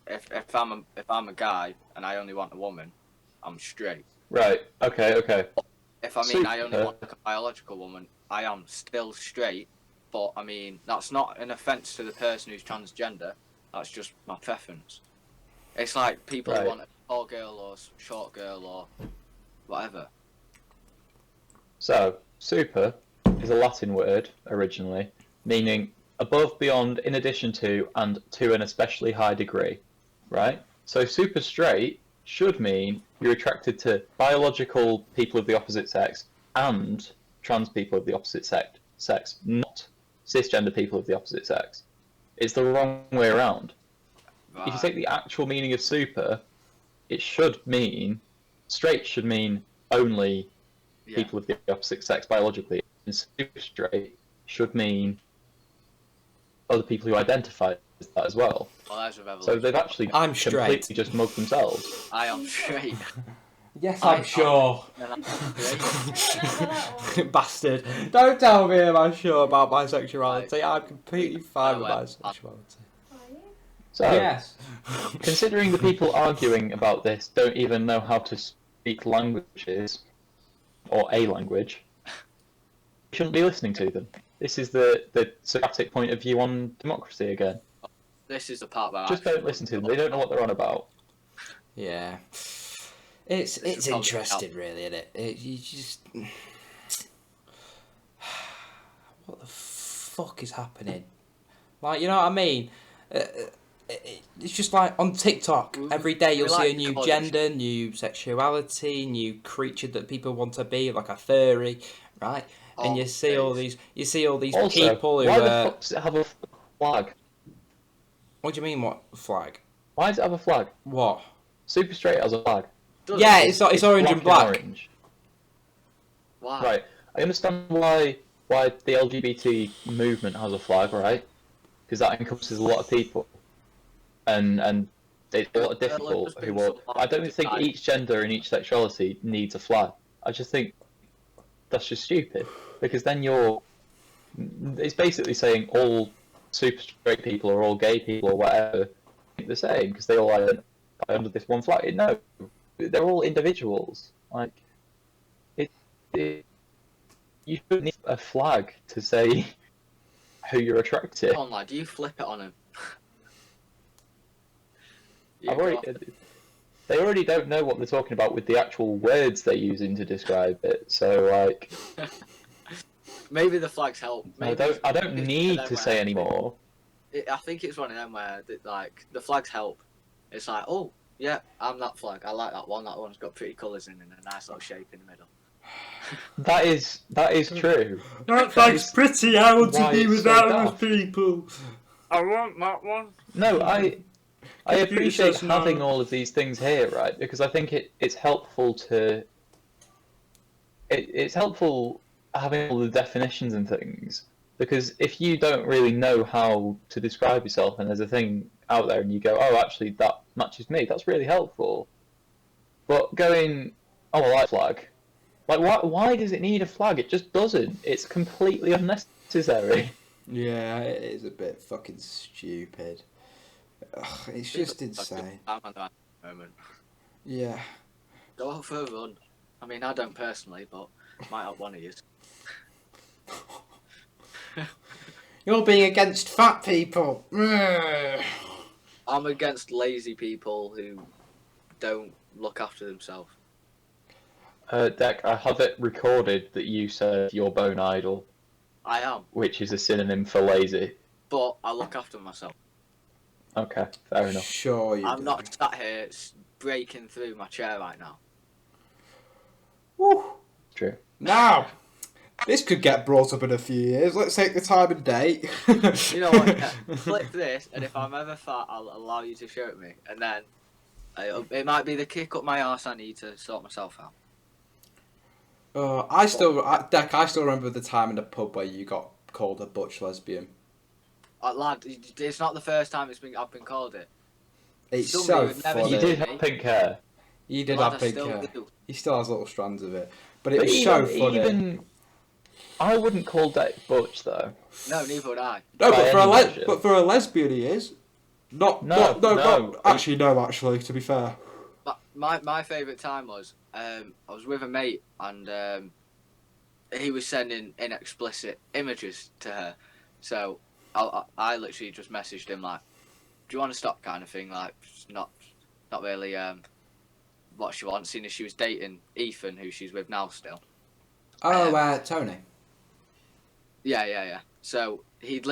If I'm a guy and I only want a woman, I'm straight. Right. Okay. Okay. If I mean I only Super. want a biological woman, I am still straight. But I mean that's not an offence to the person who's transgender. That's just my preference. It's like people Right. who want a tall girl or short girl or whatever. So, super is a Latin word originally, meaning above, beyond, in addition to, and to an especially high degree. Right? So, super straight should mean you're attracted to biological people of the opposite sex and trans people of the opposite sex, not cisgender people of the opposite sex. It's the wrong way around. Right. If you take the actual meaning of super, it should mean straight should mean only Yeah. people of the opposite sex biologically, and super straight should mean other people who identify as that as well. Well, there's a revelation. So they've actually I'm straight. completely just mugged themselves. I am straight. Yes, I'm sure. And I'm straight. Bastard. Don't tell me I'm sure about my sexuality. I'm completely fine with well, my sexuality. Are you? So, Yes. considering the people arguing about this don't even know how to speak languages, or a language, we shouldn't be listening to them. This is the Socratic point of view on democracy again. This is the part where Just I don't listen to them. They don't know what they're on about. Yeah. It's is probably interesting, really, isn't it? You just. What the fuck is happening? Like, you know what I mean? It's just like on TikTok. Every day you'll We see a like new college. gender, new sexuality, new creature that people want to be, like a furry, right? And Oh, you see all these, Also, people who. why the fuck does it have a flag? What do you mean? What flag? Why does it have a flag? What? Super straight has a flag. Yeah, it's orange and black. orange. Why? Right. I understand why the LGBT movement has a flag, right? Because that encompasses a lot of people, and it's a lot of difficult who will. I don't think each gender and each sexuality needs a flag. I just think that's just stupid, because then it's basically saying all super straight people or all gay people or whatever think the same because they all identify under this one flag. No, they're all individuals. Like you shouldn't need a flag to say who you're attracted. Come on, lad, you flip it on him. They already don't know what they're talking about with the actual words they're using to describe it. So like, Maybe the flags help. Maybe I don't it's need one of to them say where- anymore. I think it's one of them where like the flags help. It's like, oh yeah, I'm that flag. I like that one. That one's got pretty colours in and a nice little shape in the middle. That is true. That flag's pretty. I want to be with those people. I want that one. No, I Computer appreciate says no. having all of these things here, right? Because I think it's helpful to. It's helpful having all the definitions and things, because if you don't really know how to describe yourself and there's a thing out there and you go, oh, actually that matches me, that's really helpful. But going, oh, I like flag. Like, why does it need a flag? It just doesn't. It's completely unnecessary. Yeah, it is a bit fucking stupid. Ugh, it's just insane. I'm on that moment. Yeah. Go out for a run. I mean, I don't personally, but might help one of you. You're being against fat people. Ugh. I'm against lazy people who don't look after themselves. Deck, I have it recorded that you said you're bone idle, I am, which is a synonym for lazy. but I look after myself. Okay, fair enough. Sure you I'm do. not sat here breaking through my chair right now. Woo. True. Now, this could get brought up in a few years. Let's take the time and date. You know what? Yeah, click this, and if I'm ever fat, I'll allow you to show it me. And then it might be the kick up my arse I need to sort myself out. I still remember the time in the pub where you got called a butch lesbian. Lad, it's not the first time I've been called it. It's Somebody so would never funny. He say did have pink hair. He did Lad, have I pink still hair. do. He still has little strands of it. But it But was so even, funny. even I wouldn't call Dave butch though. No, neither would I. No, by any measure. but for a lesbian he is. No. Actually, no. Actually, to be fair. But my favourite time was I was with a mate and he was sending inexplicit images to her. So I literally just messaged him like, "Do you want to stop?" kind of thing. Like, not really what she wants, seeing as she was dating Ethan, who she's with now still. Oh, Tony. Yeah. So he'd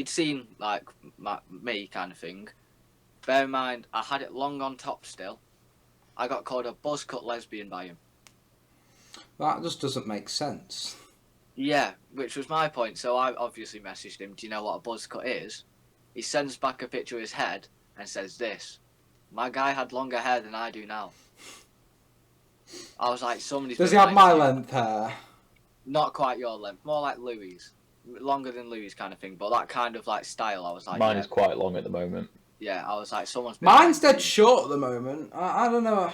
seen like me kind of thing. Bear in mind, I had it long on top still. I got called a buzzcut lesbian by him. That just doesn't make sense. Yeah, which was my point. So I obviously messaged him, "Do you know what a buzzcut is?" He sends back a picture of his head and says this: "My guy had longer hair than I do now." I was like, somebody's... Does he been have my like, length hair? Not quite your length, more like Louis. Longer than Louis kind of thing, but that kind of like style, I was like... Mine yeah. is quite long at the moment. Yeah, I was like, someone's been... Mine's dead short at the moment. I don't know.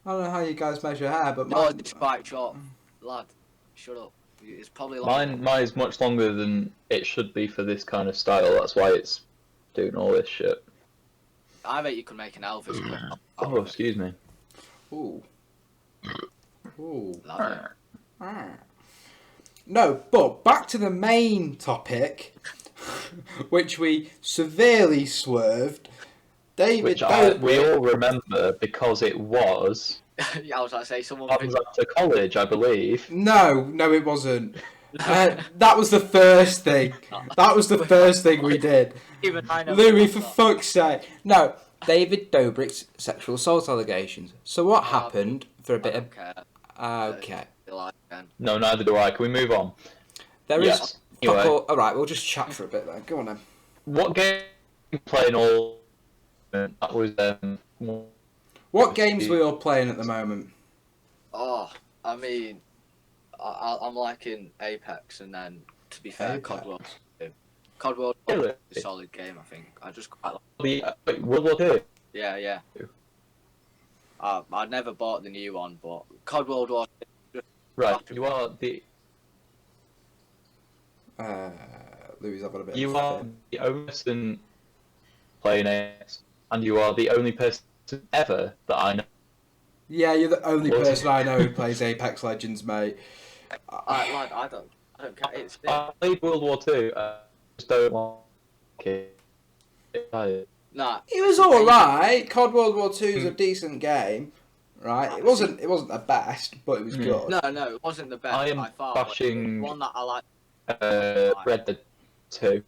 I don't know how you guys measure hair, but No, mine... it's quite short. Lad, shut up. It's probably longer. Mine is much longer than it should be for this kind of style. That's why it's doing all this shit. I bet you could make an Elvis clip. Oh, excuse me. Ooh. Ooh. Lad, No, but back to the main topic, which we severely swerved. David, Which we all remember because it was. yeah, I was like, say someone... That was after college, I believe. No, it wasn't. That was the first thing. That was the first thing we did. Even I know... Louis, for fuck's sake. No, David Dobrik's sexual assault allegations. So what happened for a I bit don't of... care. Okay. Like, then. No, neither do I. Can we move on? There is... Yes. Anyway, Alright, we'll just chat for a bit then. Go on then. what game are you playing all? That was What games were you all playing at the moment? Oh, I mean, I'm liking Apex, and then, to be fair, Apex. COD World 2. COD World Really? 2 is a solid game, I think. I just quite like Wait, World War Two. Yeah. I never bought the new one, but COD World War 2. Right, you are the Louis, I've got a bit you of are fit. the only person playing it, and you are the only person ever that I know. Yeah, you're the only What? person I know who plays Apex Legends, mate. Lad, I don't care. It's I played World War Two. I just don't like it. nah. It was alright. COD World War 2 is a decent game, right? It wasn't the best, but it was good. No, it wasn't the best I am by far. but bashing- it's one that I like. Red Dead 2.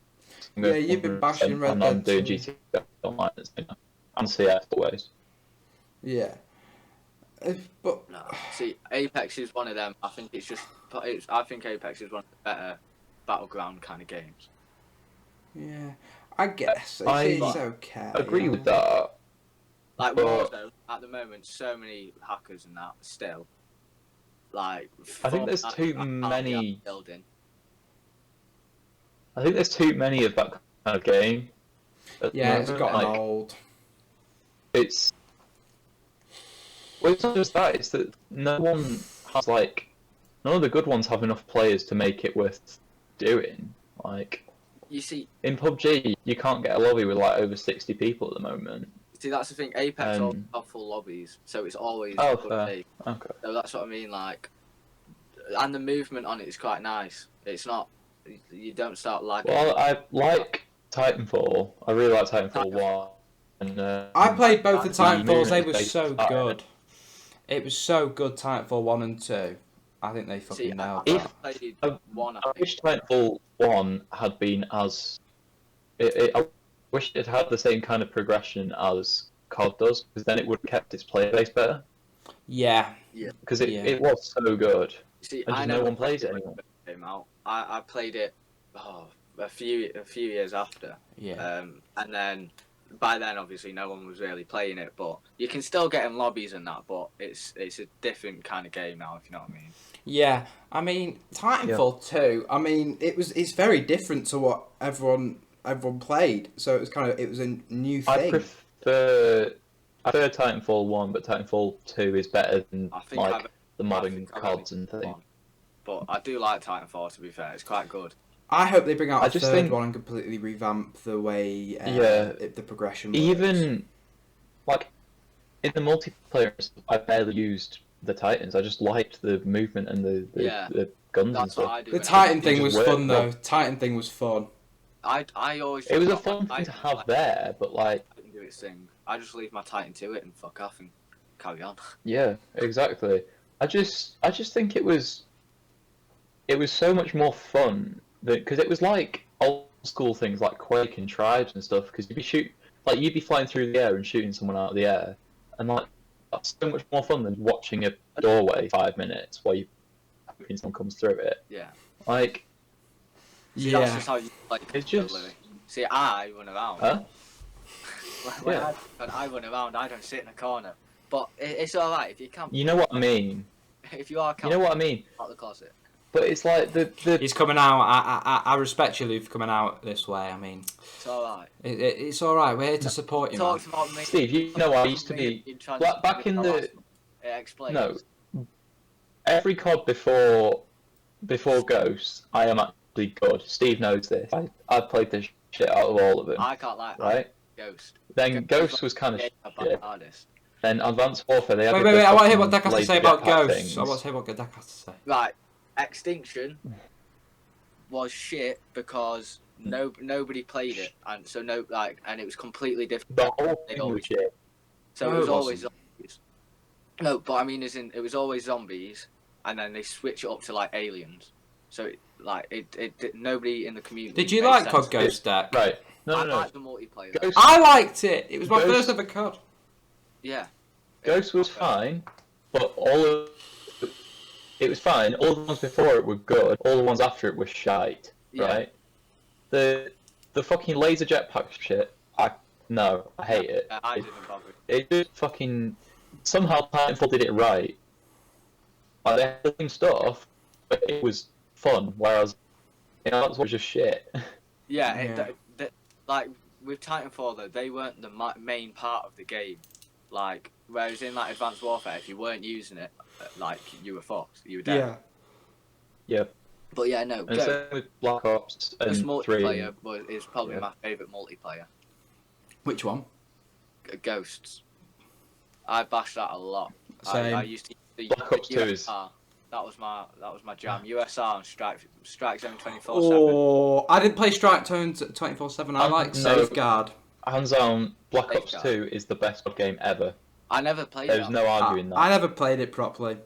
Yeah, you've been bashing Red and I'm Dead doing 2. GTA Online at the same time. And CS always. Yeah. But No, see, Apex is one of them. I think I think Apex is one of the better battleground kind of games. yeah, I guess I it's okay. Agree with that. Like But- Warzone, at the moment, so many hackers and that still. Like, I think there's fuck, too I can't be many- building. I think there's too many of that kind of game. at the Yeah, it's moment. gotten Like, old. It's. Well, it's not just that, it's that no one has, like. None of the good ones have enough players to make it worth doing. Like, You see, in PUBG, you can't get a lobby with, like, over 60 people at the moment. that's the thing. Apex always Um, have full lobbies, so it's always Oh, a good fair. day. Okay. So that's what I mean. Like, and the movement on it is quite nice. It's not. You don't start lagging. Well, I like Titanfall. I really like Titanfall 1. And, I played both the the Titanfalls. They movement were is so based- good. It was so good. Titanfall 1 and 2. I think they fucking See, nailed I that. played I- one. I I think. wish Titanfall 1 had been as. I wish it had the same kind of progression as COD does, because then it would have kept its player base better. Yeah. Because Yeah. it was so good. See, And I just no never one plays played it when anymore. came out. I played it a few years after. Yeah. And then by then obviously no one was really playing it, but you can still get in lobbies and that, but it's a different kind of game now, if you know what I mean. Yeah, I mean Titanfall 2. I mean it's very different to what everyone everyone played. So it was a new I thing. prefer Titanfall 1, but Titanfall 2 is better than I think like I've- the I modern think I've only CODs and played things. one. But I do like Titanfall, to be fair. It's quite good. I hope they bring out I a just third think- one and completely revamp the way Yeah. the progression works. Even like in the multiplayer, I barely used the Titans. I just liked the movement and the guns and That's what stuff. I do. The when Titan It thing just was worked fun well. though. Titan thing was fun. I always. It was a got my fun thing to Titan, have like, there, but like, I can do its thing. I just leave my Titan to it and fuck off and carry on. yeah, exactly. I just think it was so much more fun because it was like old school things like Quake and Tribes and stuff. Because you'd be flying through the air and shooting someone out of the air, and like that's so much more fun than watching a doorway 5 minutes while you hoping someone comes through it. Yeah. Like, See, that's Yeah. just how you like. It's just- Louis. See, I run around. huh? When Yeah. I run around, I don't sit in a corner. But it's all right if you can't. You know what I mean? If you are, You know what I mean? out the closet. But it's like the He's coming out. I respect you, Lou, for coming out this way. I mean, It's all right. it's all right. We're here to support you, man. Talks about me. Steve. You know I used to be back in the It explains. no. Every COD before Ghosts, I am actually good. Steve knows this. I've played the shit out of all of them. I can't like Right? Ghost. Then Ghosts was kind of Yeah, shit. hardest. Then Advanced Warfare, they had Wait, the I want to hear what fucking Deck has to say laser about jetpack Ghosts. things. I want to hear what Deck has to say. Right, Extinction was shit because nobody played it, and so and it was completely different. The whole They thing was always- shit. So No, it was it always zombies. No, but I mean, it was always zombies, and then they switch it up to like aliens. So nobody in the community. Did you made like sense. COD Ghost, Deck? Right. No, I no, no. like the multiplayer. Ghost, I liked it. It was my Ghost- first ever COD. Yeah. Ghost was fine, but it was fine. All the ones before it were good. All the ones after it were shite. Yeah. Right? The fucking laser jetpack shit. I hate it. I didn't bother. It just fucking somehow Titanfall did it right. Like they had the same stuff, but it was fun. Whereas, that's what was just shit. Yeah, Yeah. Like with Titanfall though, they weren't the main part of the game. Like whereas in like Advanced Warfare, if you weren't using it, like you were fucked, you were dead. Yeah. But yeah, no, And same with Black Ops and this 3. multiplayer is probably Yeah. my favourite multiplayer. Which one? Ghosts. I bashed that a lot. Same. I used to the Black Ops 2 is- USR. That was my jam. USR and Strike Zone 24/7. Oh, I didn't play Strike Zone 24/7. I like No. Safeguard. Hands down, Black Ops Safeguard. 2 is the best COD game ever. I never played There's that. no arguing that. I never played it properly.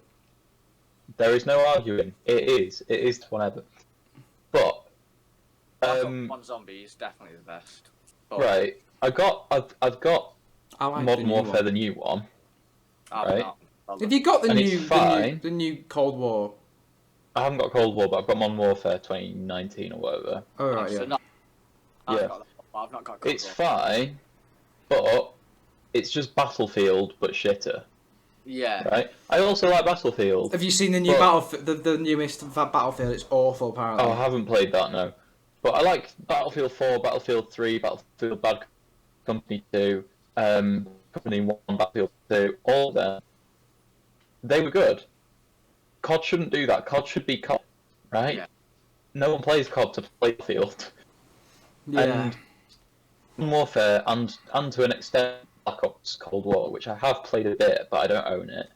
There is no arguing. It is the one ever. But Black Ops 1 Zombie is definitely the best. But right, I've got I like the Modern new Warfare, one. the new one. I'm Right. not bothered. Have you got And it's fine. the new Cold War? I haven't got Cold War, but I've got Modern Warfare 2019 or whatever. Oh right, So yeah. not, I've Yeah. got that, but I've not got Cold It's War. fine, but it's just Battlefield but shitter, Yeah. right? I also like Battlefield. Have you seen the new But- the newest Battlefield? It's awful, apparently. Oh, I haven't played that, no. But I like Battlefield 4, Battlefield 3, Battlefield Bad Company 2, Company 1, Battlefield 2, all of them. They were good. COD shouldn't do that. COD should be COD, right? Yeah. No one plays COD to play Battlefield. yeah. And Modern Warfare and to an extent Black Ops Cold War, which I have played a bit, but I don't own it,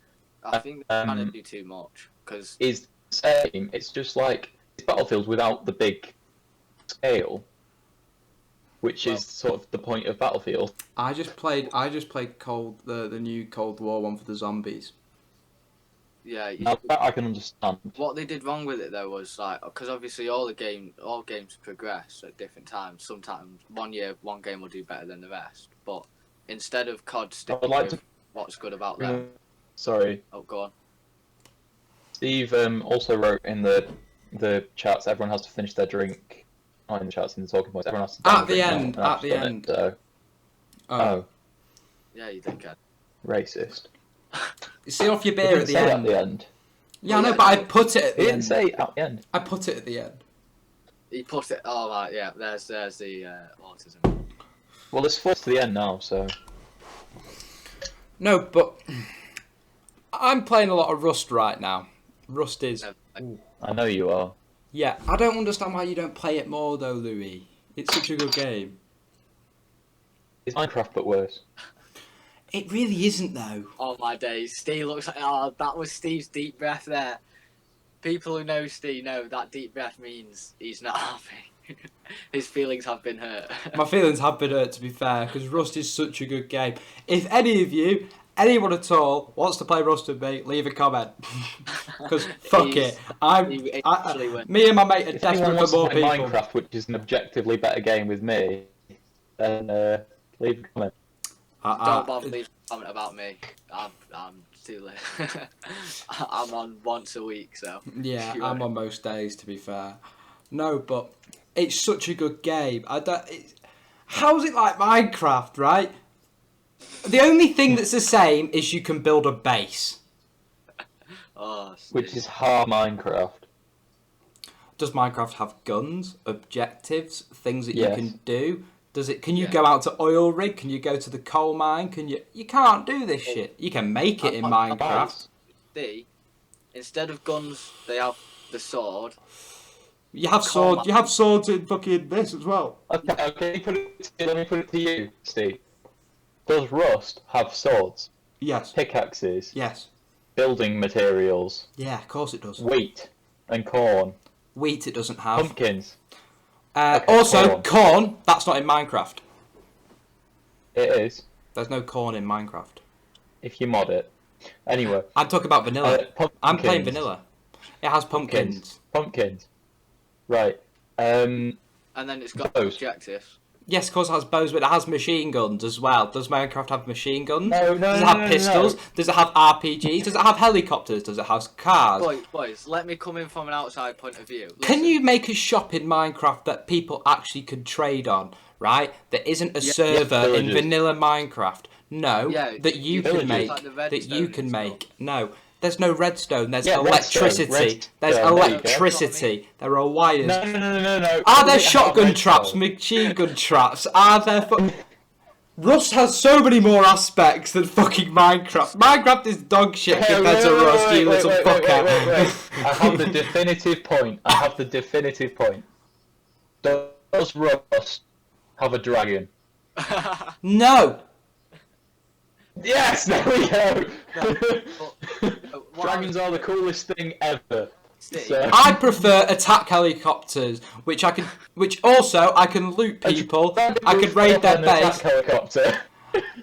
I think they're trying Um, to do too much because is the same. It's just like it's Battlefield without the big scale, which Well- is sort of the point of Battlefield. I just played the new Cold War one for the zombies. yeah, Now, that I can understand. what they did wrong with it though was like because obviously all games progress at different times. Sometimes one year one game will do better than the rest, but instead of COD sticking like with what's good about them, Sorry, oh go on. Steve also wrote in the chats. Everyone has to finish their drink. Not in the chats, in the talking points. Everyone has to. At the drink now, end, and I've at the done it, end. so. Oh. Oh, Yeah, you did good. racist. See off your It beer didn't at the say end. at the end. Yeah, I Well, know, yeah, but I no. put it at It the didn't end. say at the end. I put it at the end. He put it. Oh right, yeah. There's the autism. Well, it's forced to the end now, so. No, but I'm playing a lot of Rust right now. Rust is. I know you are. Yeah, I don't understand why you don't play it more though, Louis. It's such a good game. It's Minecraft, but worse. It really isn't though. Oh my days. Steve looks like. Oh, that was Steve's deep breath there. People who know Steve know that deep breath means he's not happy. His feelings have been hurt. My feelings have been hurt, to be fair, because Rust is such a good game. If any of you, anyone at all, wants to play Rust with me, leave a comment. Because fuck it, me and my mate are If anyone desperate wants for more to play people. Minecraft, which is an objectively better game with me, then leave a comment. Don't bother leaving a comment about me. I'm too late. I'm on once a week, so. Yeah, I'm on most days, to be fair. No, but it's such a good game. How's it like Minecraft, right? The only thing that's the same is you can build a base. Oh, Which is half Minecraft. Does Minecraft have guns, objectives, things that Yes. you can do? Does it? Can you Yeah. go out to oil rig? Can you go to the coal mine? Can you? You can't do this shit. You can make it in Minecraft. See, instead of guns, they have the sword. You have Coal swords. You have swords in fucking this as well. Okay, let me put it to you, Steve. Does Rust have swords, Yes. pickaxes, Yes. building materials, Yeah. Of course it does. wheat and corn, Wheat it doesn't have. pumpkins? Also, corn. corn. That's not in Minecraft. It is, There's no corn in Minecraft. if you mod it. Anyway, I'm talking about vanilla. I'm playing pumpkins. vanilla. It has pumpkins. Pumpkins. Right. And then it's got Bows. objectives. Yes, of course it has bows, but it has machine guns as well. Does Minecraft have machine guns? No, Does it have no, pistols? no. Does it have RPGs? Does it have helicopters? Does it have cars? Boys, let me come in from an outside point of view. Can Listen, you make a shop in Minecraft that people actually can trade on, right? That isn't a server in villages. vanilla Minecraft. No, Yeah, that you can villages. make. Like the That redstone you and can stuff. make. No, there's no redstone. There's Yeah, electricity. redstone. There's There you go. electricity. There are wires. No. Are there Does it have shotgun redstone? traps, machine gun traps? Are there Rust has so many more aspects than fucking Minecraft. Minecraft is dog shit compared to Rust, you little fucker. Wait. I have the definitive point. Does Rust have a dragon? No! Yes, there we go. what Dragons are the coolest thing ever. Steve, So- I prefer attack helicopters, which also I can loot people, I could raid their An attack base. helicopter.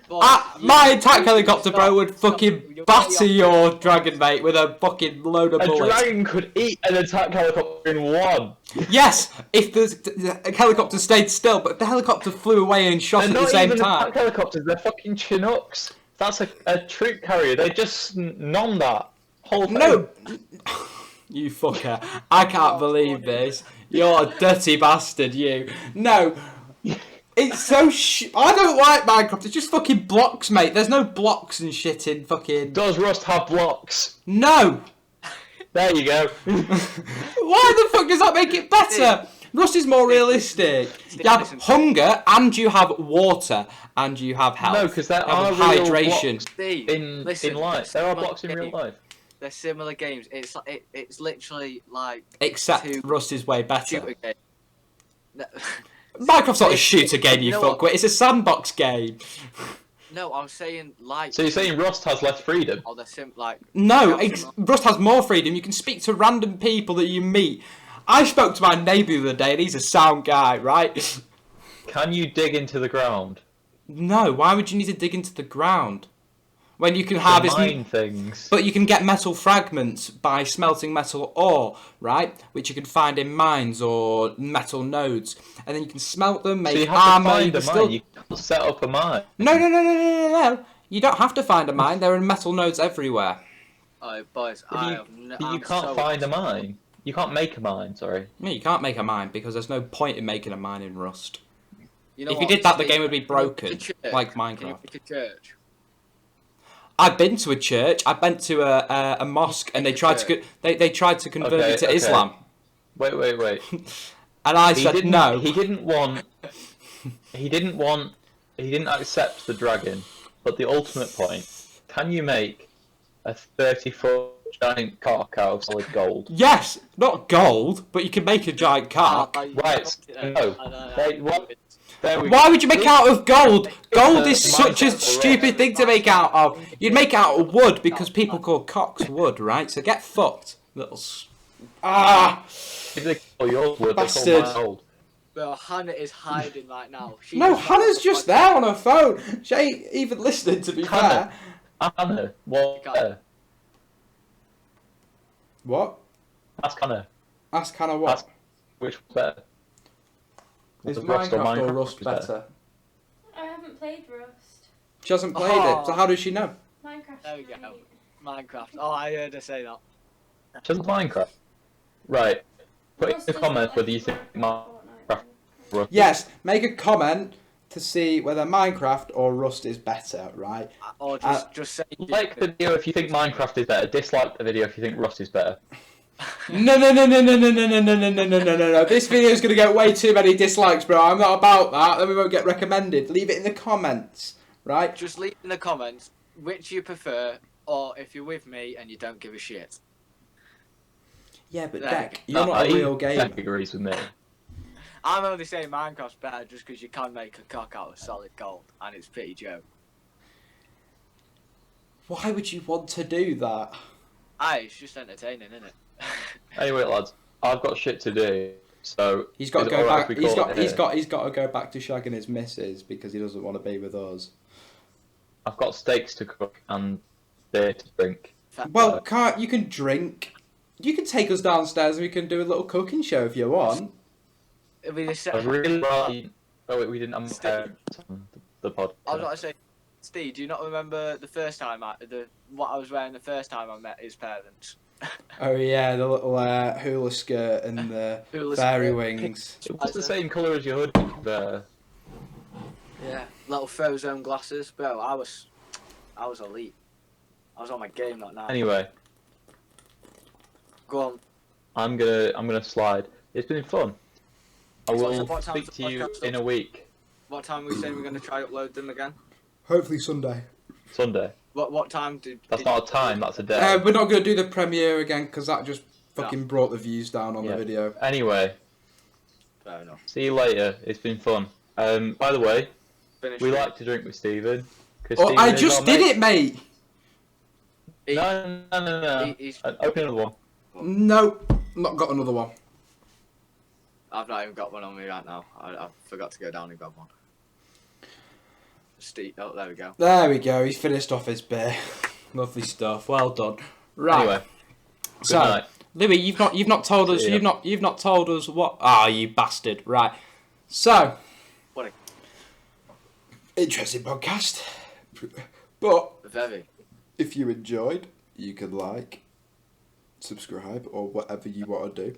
boys, My you- attack helicopter, bro, would stop. fucking You're batter way your dragon, mate, with a fucking load of A bullets. dragon could eat an attack helicopter in one. Yes, if the helicopter stayed still, but if the helicopter flew away and shot They're at the not same even time. attack helicopters. They're fucking Chinooks. That's a troop carrier. They just non that whole thing. No! You fucker. I can't believe this. You're a dirty bastard, you. No. It's so I don't like Minecraft. It's just fucking blocks, mate. There's no blocks and shit in fucking... Does Rust have blocks? No! There you go. Why the fuck does that make it better? Rust is more realistic. You have listen. hunger, and you have water, and you have health. No, because there You have are real hydration. blocks Steve, in listen, life. There are blocks in real life. They're similar games. It's like it's literally like Except two Rust is way better. shooter games. No, Minecraft's not a shooter game, you You know what? fuckwit. It's a sandbox game. no, I was saying like. So you're saying Rust has less freedom? Oh, they're like. No, Yeah, Rust has more freedom. You can speak to random people that you meet. I spoke to my neighbour the other day, and he's a sound guy, right? Can you dig into the ground? No, why would you need to dig into the ground when you can To harvest? mine things. But you can get metal fragments by smelting metal ore, right? Which you can find in mines or metal nodes, and then you can smelt them, make So you have armor. to find you a can mine. still... You can't set up a mine. No. You don't have to find a mine. There are metal nodes everywhere. Oh, boys, But I you, have no, but you I'm can't so find a mine. You can't make a mine. Sorry. No, you can't make a mine because there's no point in making a mine in Rust. You know If you what, did that, the Steve? game would be Can you pick broken, a church? like Can you Minecraft. pick a church? I've been to a church. I've been to a mosque, and they tried to they tried to convert me to Okay. Islam. Wait. And I He said didn't, no. He didn't want. He didn't accept the dragon. But the ultimate point: can you make a 30-foot giant cock out of solid gold? Yes, not gold, but you can make a giant cock. Right? No. There we Why would you make it out of gold? Gold is It's such a Minecraft or stupid thing to make out of. You'd make it out of wood because people call cocks wood, right? So get fucked, little. If they call yours wood, they Bastard. call mine gold. Bro, Hannah is hiding right now. No, Hannah's just there on her phone. She ain't even listening, to be fair. Hannah, what? What? Ask Hannah. Ask Hannah what? Ask which was better. Is Was Rust or Minecraft or Minecraft Rust better? I haven't played Rust. She hasn't played it, so how does she know? Minecraft. There we go. Minecraft. Oh, I heard her say that. Just Minecraft. Right. Put in Rust the isn't comments like whether you think Fortnite. Minecraft. Rust. Yes, make a comment to see whether Minecraft or Rust is better, right? Or just say. Like the video if you think Minecraft is better. Dislike the video if you think Rust is better. No. This video is going to get way too many dislikes, bro. I'm not about that. Then we won't get recommended. Leave it in the comments, right? Just leave in the comments which you prefer, or if you're with me and you don't give a shit. Yeah, but There Deck, you you're not a real Deck gamer. agrees with me. I'm only saying Minecraft's better just because you can make a cock out of solid gold, and it's pretty joke. Why would you want to do that? Aye, it's just entertaining, isn't it? Anyway, lads, I've got shit to do. So He's got to is it go alright back. if we call it here? He's got to go back to shagging his missus because he doesn't want to be with us. I've got steaks to cook and beer to drink. Well, can't you can drink? You can take us downstairs and we can do a little cooking show if you want. It'll be the I same. really like. Oh wait, we didn't have my parents on the podcast. I was about to say, Steve, do you not remember the first time what I was wearing the first time I met his parents? Oh yeah, the little hula skirt and the Hula fairy skirt. wings. It was the same colour as your hoodie there. Yeah, little Frozone glasses, bro. I was elite. I was on my game that night. Anyway, Go on. I'm gonna slide. It's been fun. I So will what time's speak the to you podcast in up? a week. What time were we saying we're going to try upload them again? Hopefully Sunday. Sunday. What time did? That's not a time. That's a day. We're not going to do the premiere again because that just fucking brought the views down on Yeah. the video. Anyway, Fair enough. see you later. It's been fun. By the way, Finish. we like to drink with Stephen. Oh, I just did it, mate. No. He's, Open another one. Nope, not got another one. I've not even got one on me right now. I forgot to go down and grab one. Steve, oh, there we go. There we go. He's finished off his beer. Lovely stuff. Well done. Right. Anyway, good So, night. Louis, you've not told us. See ya. You've not told us what. Ah, you bastard. Right. So. What Interesting podcast. But Very. if you enjoyed, you can like, subscribe, or whatever you want to do.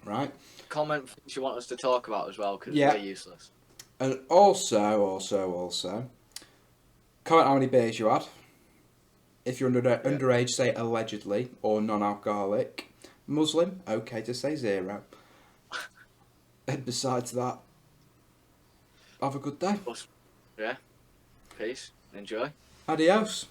Right. Comment things you want us to talk about as well, because Yeah. we're useless. And also, comment how many beers you had. If you're underage, say allegedly, or non-alcoholic. Muslim, okay to say 0. And besides that, have a good day. Yeah. Peace. Enjoy. Adios.